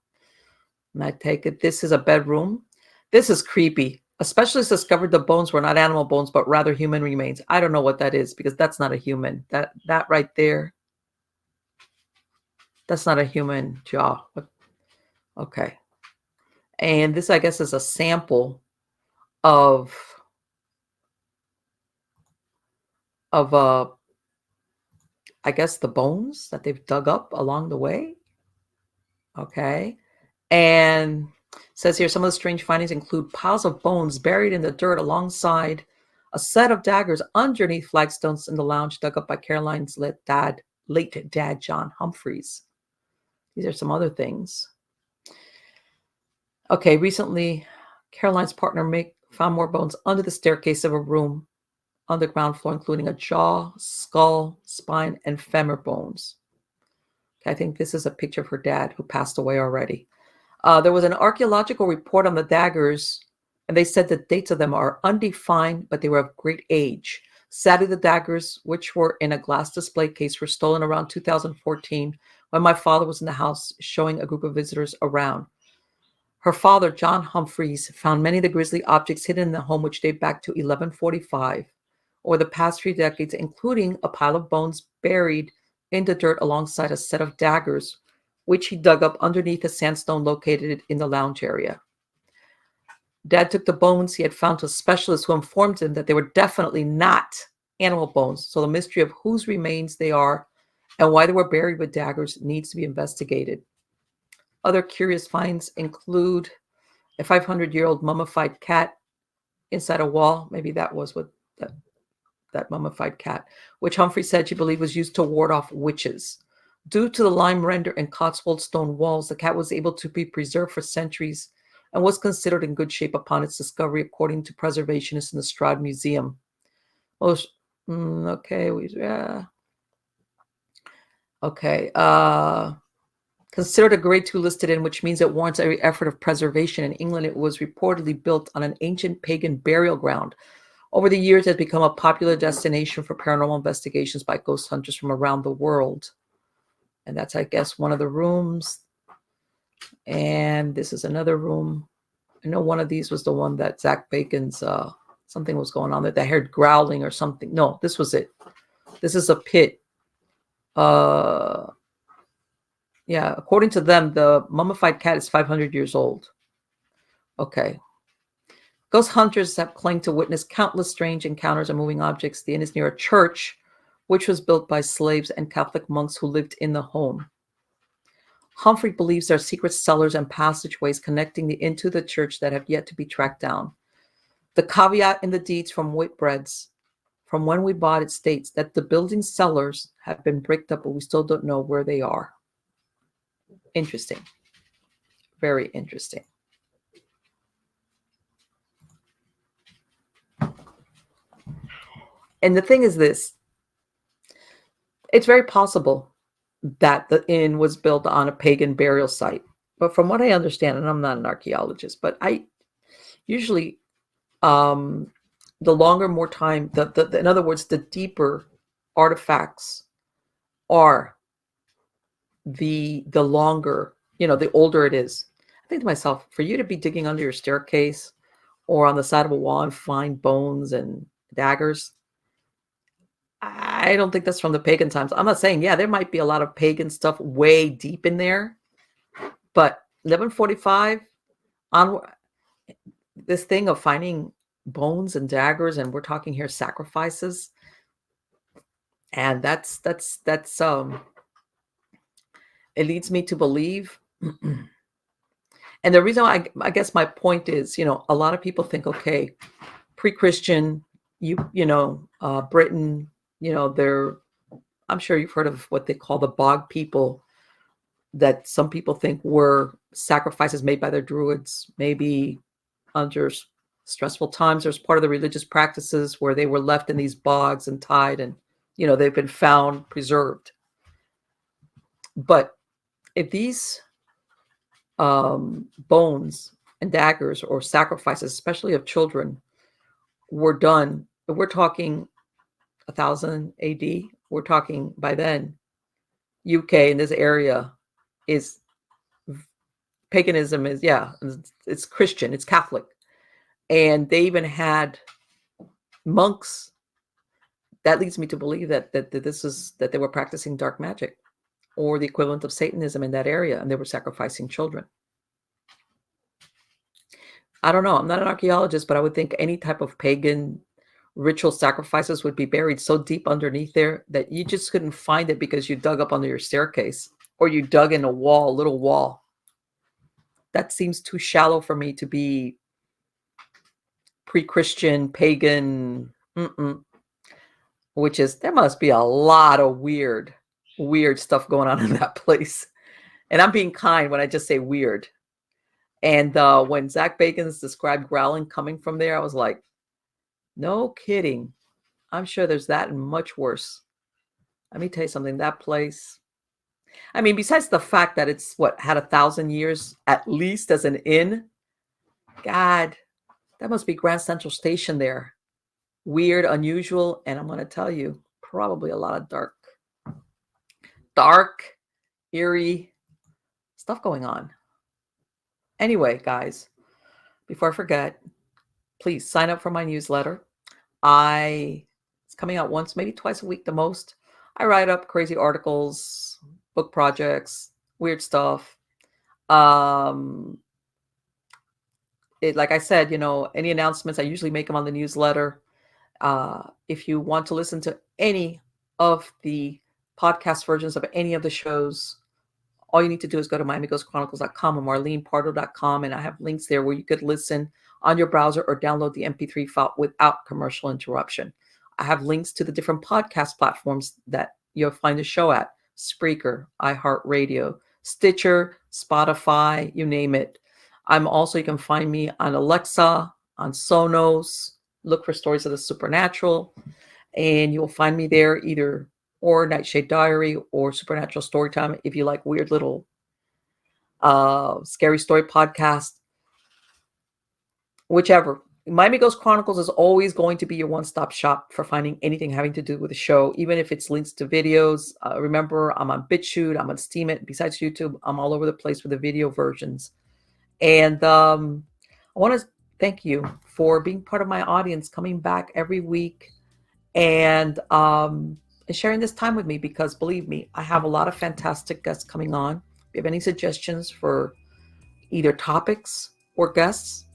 I take it this is a bedroom. This is creepy. A specialist discovered the bones were not animal bones, but rather human remains. I don't know what that is, because that's not a human. That right there, that's not a human jaw. Okay. And this, I guess, is a sample of I guess the bones that they've dug up along the way. Okay. And it says here, some of the strange findings include piles of bones buried in the dirt alongside a set of daggers underneath flagstones in the lounge dug up by Caroline's late dad, John Humphreys. These are some other things. Okay, recently, Caroline's partner found more bones under the staircase of a room on the ground floor, including a jaw, skull, spine, and femur bones. Okay, I think this is a picture of her dad, who passed away already. There was an archaeological report on the daggers, and they said the dates of them are undefined, but they were of great age. Sadly, the daggers, which were in a glass display case, were stolen around 2014 when my father was in the house showing a group of visitors around. Her father, John Humphreys, found many of the grisly objects hidden in the home, which date back to 1145. Over the past 3 decades, including a pile of bones buried in the dirt alongside a set of daggers, which he dug up underneath a sandstone located in the lounge area. Dad took the bones he had found to a specialist who informed him that they were definitely not animal bones, so the mystery of whose remains they are and why they were buried with daggers needs to be investigated. Other curious finds include a 500-year-old mummified cat inside a wall. Maybe that was what that mummified cat, which Humphrey said she believed was used to ward off witches. Due to the lime render and Cotswold stone walls, the cat was able to be preserved for centuries and was considered in good shape upon its discovery, according to preservationists in the Stroud Museum. Considered a grade 2 listed in, which means it warrants every effort of preservation. In England, it was reportedly built on an ancient pagan burial ground. Over the years, it has become a popular destination for paranormal investigations by ghost hunters from around the world. And that's, I guess, one of the rooms. And this is another room. I know one of these was the one that Zach Bacon's, something was going on there. They heard growling or something. No, this was it. This is a pit. Yeah, according to them, the mummified cat is 500 years old. Okay. Ghost hunters have claimed to witness countless strange encounters and moving objects. The inn is near a church, which was built by slaves and Catholic monks who lived in the home. Humphrey believes there are secret cellars and passageways connecting the inn to the church that have yet to be tracked down. The caveat in the deeds from Whitbread's, from when we bought it, states that the building's cellars have been bricked up, but we still don't know where they are. Interesting. Very interesting. And the thing is this, it's very possible that the inn was built on a pagan burial site. But from what I understand, and I'm not an archaeologist, but I usually, the longer, more time, in other words, the deeper artifacts are, the longer, the older it is. I think to myself, for you to be digging under your staircase or on the side of a wall and find bones and daggers, I don't think that's from the pagan times. I'm not saying, there might be a lot of pagan stuff way deep in there, but 1145 on this thing of finding bones and daggers, and we're talking here sacrifices, and that's it leads me to believe. And the reason I guess my point is, a lot of people think, okay, pre-Christian, Britain, they're I'm sure you've heard of what they call the bog people, that some people think were sacrifices made by their druids, maybe under stressful times. There's part of the religious practices where they were left in these bogs and tied, and they've been found preserved. But if these bones and daggers or sacrifices, especially of children, were done, we're talking 1000 AD, we're talking by then, UK in this area is paganism, is it's Christian, it's Catholic, and they even had monks. That leads me to believe that they were practicing dark magic or the equivalent of Satanism in that area, and they were sacrificing children. I don't know. I'm not an archaeologist, but I would think any type of pagan ritual sacrifices would be buried so deep underneath there that you just couldn't find it because you dug up under your staircase or you dug in a little wall. That seems too shallow for me to be pre-Christian, pagan, which is, there must be a lot of weird stuff going on in that place. And I'm being kind when I just say weird. And when Zach Bagans described growling coming from there, I was like, no kidding. I'm sure there's that and much worse. Let me tell you something, that place, I mean, besides the fact that it's had 1,000 years at least as an inn, God, that must be Grand Central Station there. Weird, unusual, and I'm going to tell you, probably a lot of dark, eerie stuff going on. Anyway, guys, before I forget, please sign up for my newsletter. It's coming out once, maybe twice a week the most. I write up crazy articles, book projects, weird stuff. Like I said, any announcements, I usually make them on the newsletter. If you want to listen to any of the podcast versions of any of the shows, all you need to do is go to MiamiGhostChronicles.com or MarlenePardo.com, and I have links there where you could listen on your browser or download the MP3 file without commercial interruption. I have links to the different podcast platforms that you'll find the show at: Spreaker, iHeartRadio, Stitcher, Spotify, you name it. You can find me on Alexa, on Sonos. Look for Stories of the Supernatural, and you'll find me there or Nightshade Diary or Supernatural Storytime if you like weird little scary story podcast. Whichever. Miami Ghost Chronicles is always going to be your one-stop shop for finding anything having to do with the show, even if it's links to videos. Remember, I'm on BitChute, I'm on Steemit. Besides YouTube, I'm all over the place with the video versions. And I want to thank you for being part of my audience, coming back every week and sharing this time with me, because believe me, I have a lot of fantastic guests coming on. If you have any suggestions for either topics or guests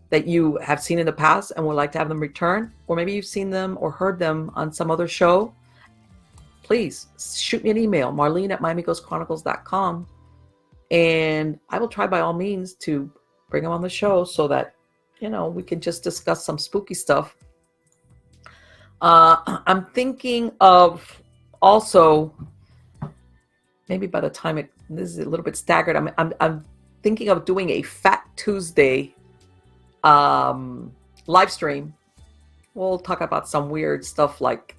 that you have seen in the past and would like to have them return, or maybe you've seen them or heard them on some other show, please shoot me an email, Marlene@MiamiGhostChronicles.com, and I will try by all means to bring them on the show so that, we can just discuss some spooky stuff. I'm thinking of also, maybe by the time this is a little bit staggered, I'm thinking of doing a Fat Tuesday live stream. We'll talk about some weird stuff, like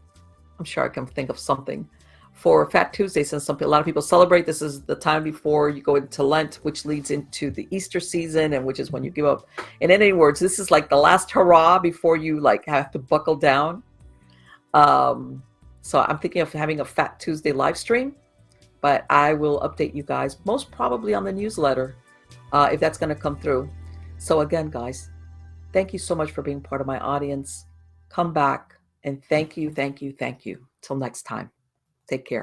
I'm sure I can think of something for Fat Tuesday, since a lot of people celebrate. This is the time before you go into Lent, which leads into the Easter season, and which is when you give up. And in any words, this is like the last hurrah before you have to buckle down. So I'm thinking of having a Fat Tuesday live stream, but I will update you guys most probably on the newsletter if that's going to come through. So again, guys, thank you so much for being part of my audience. Come back, and thank you. Till next time. Take care.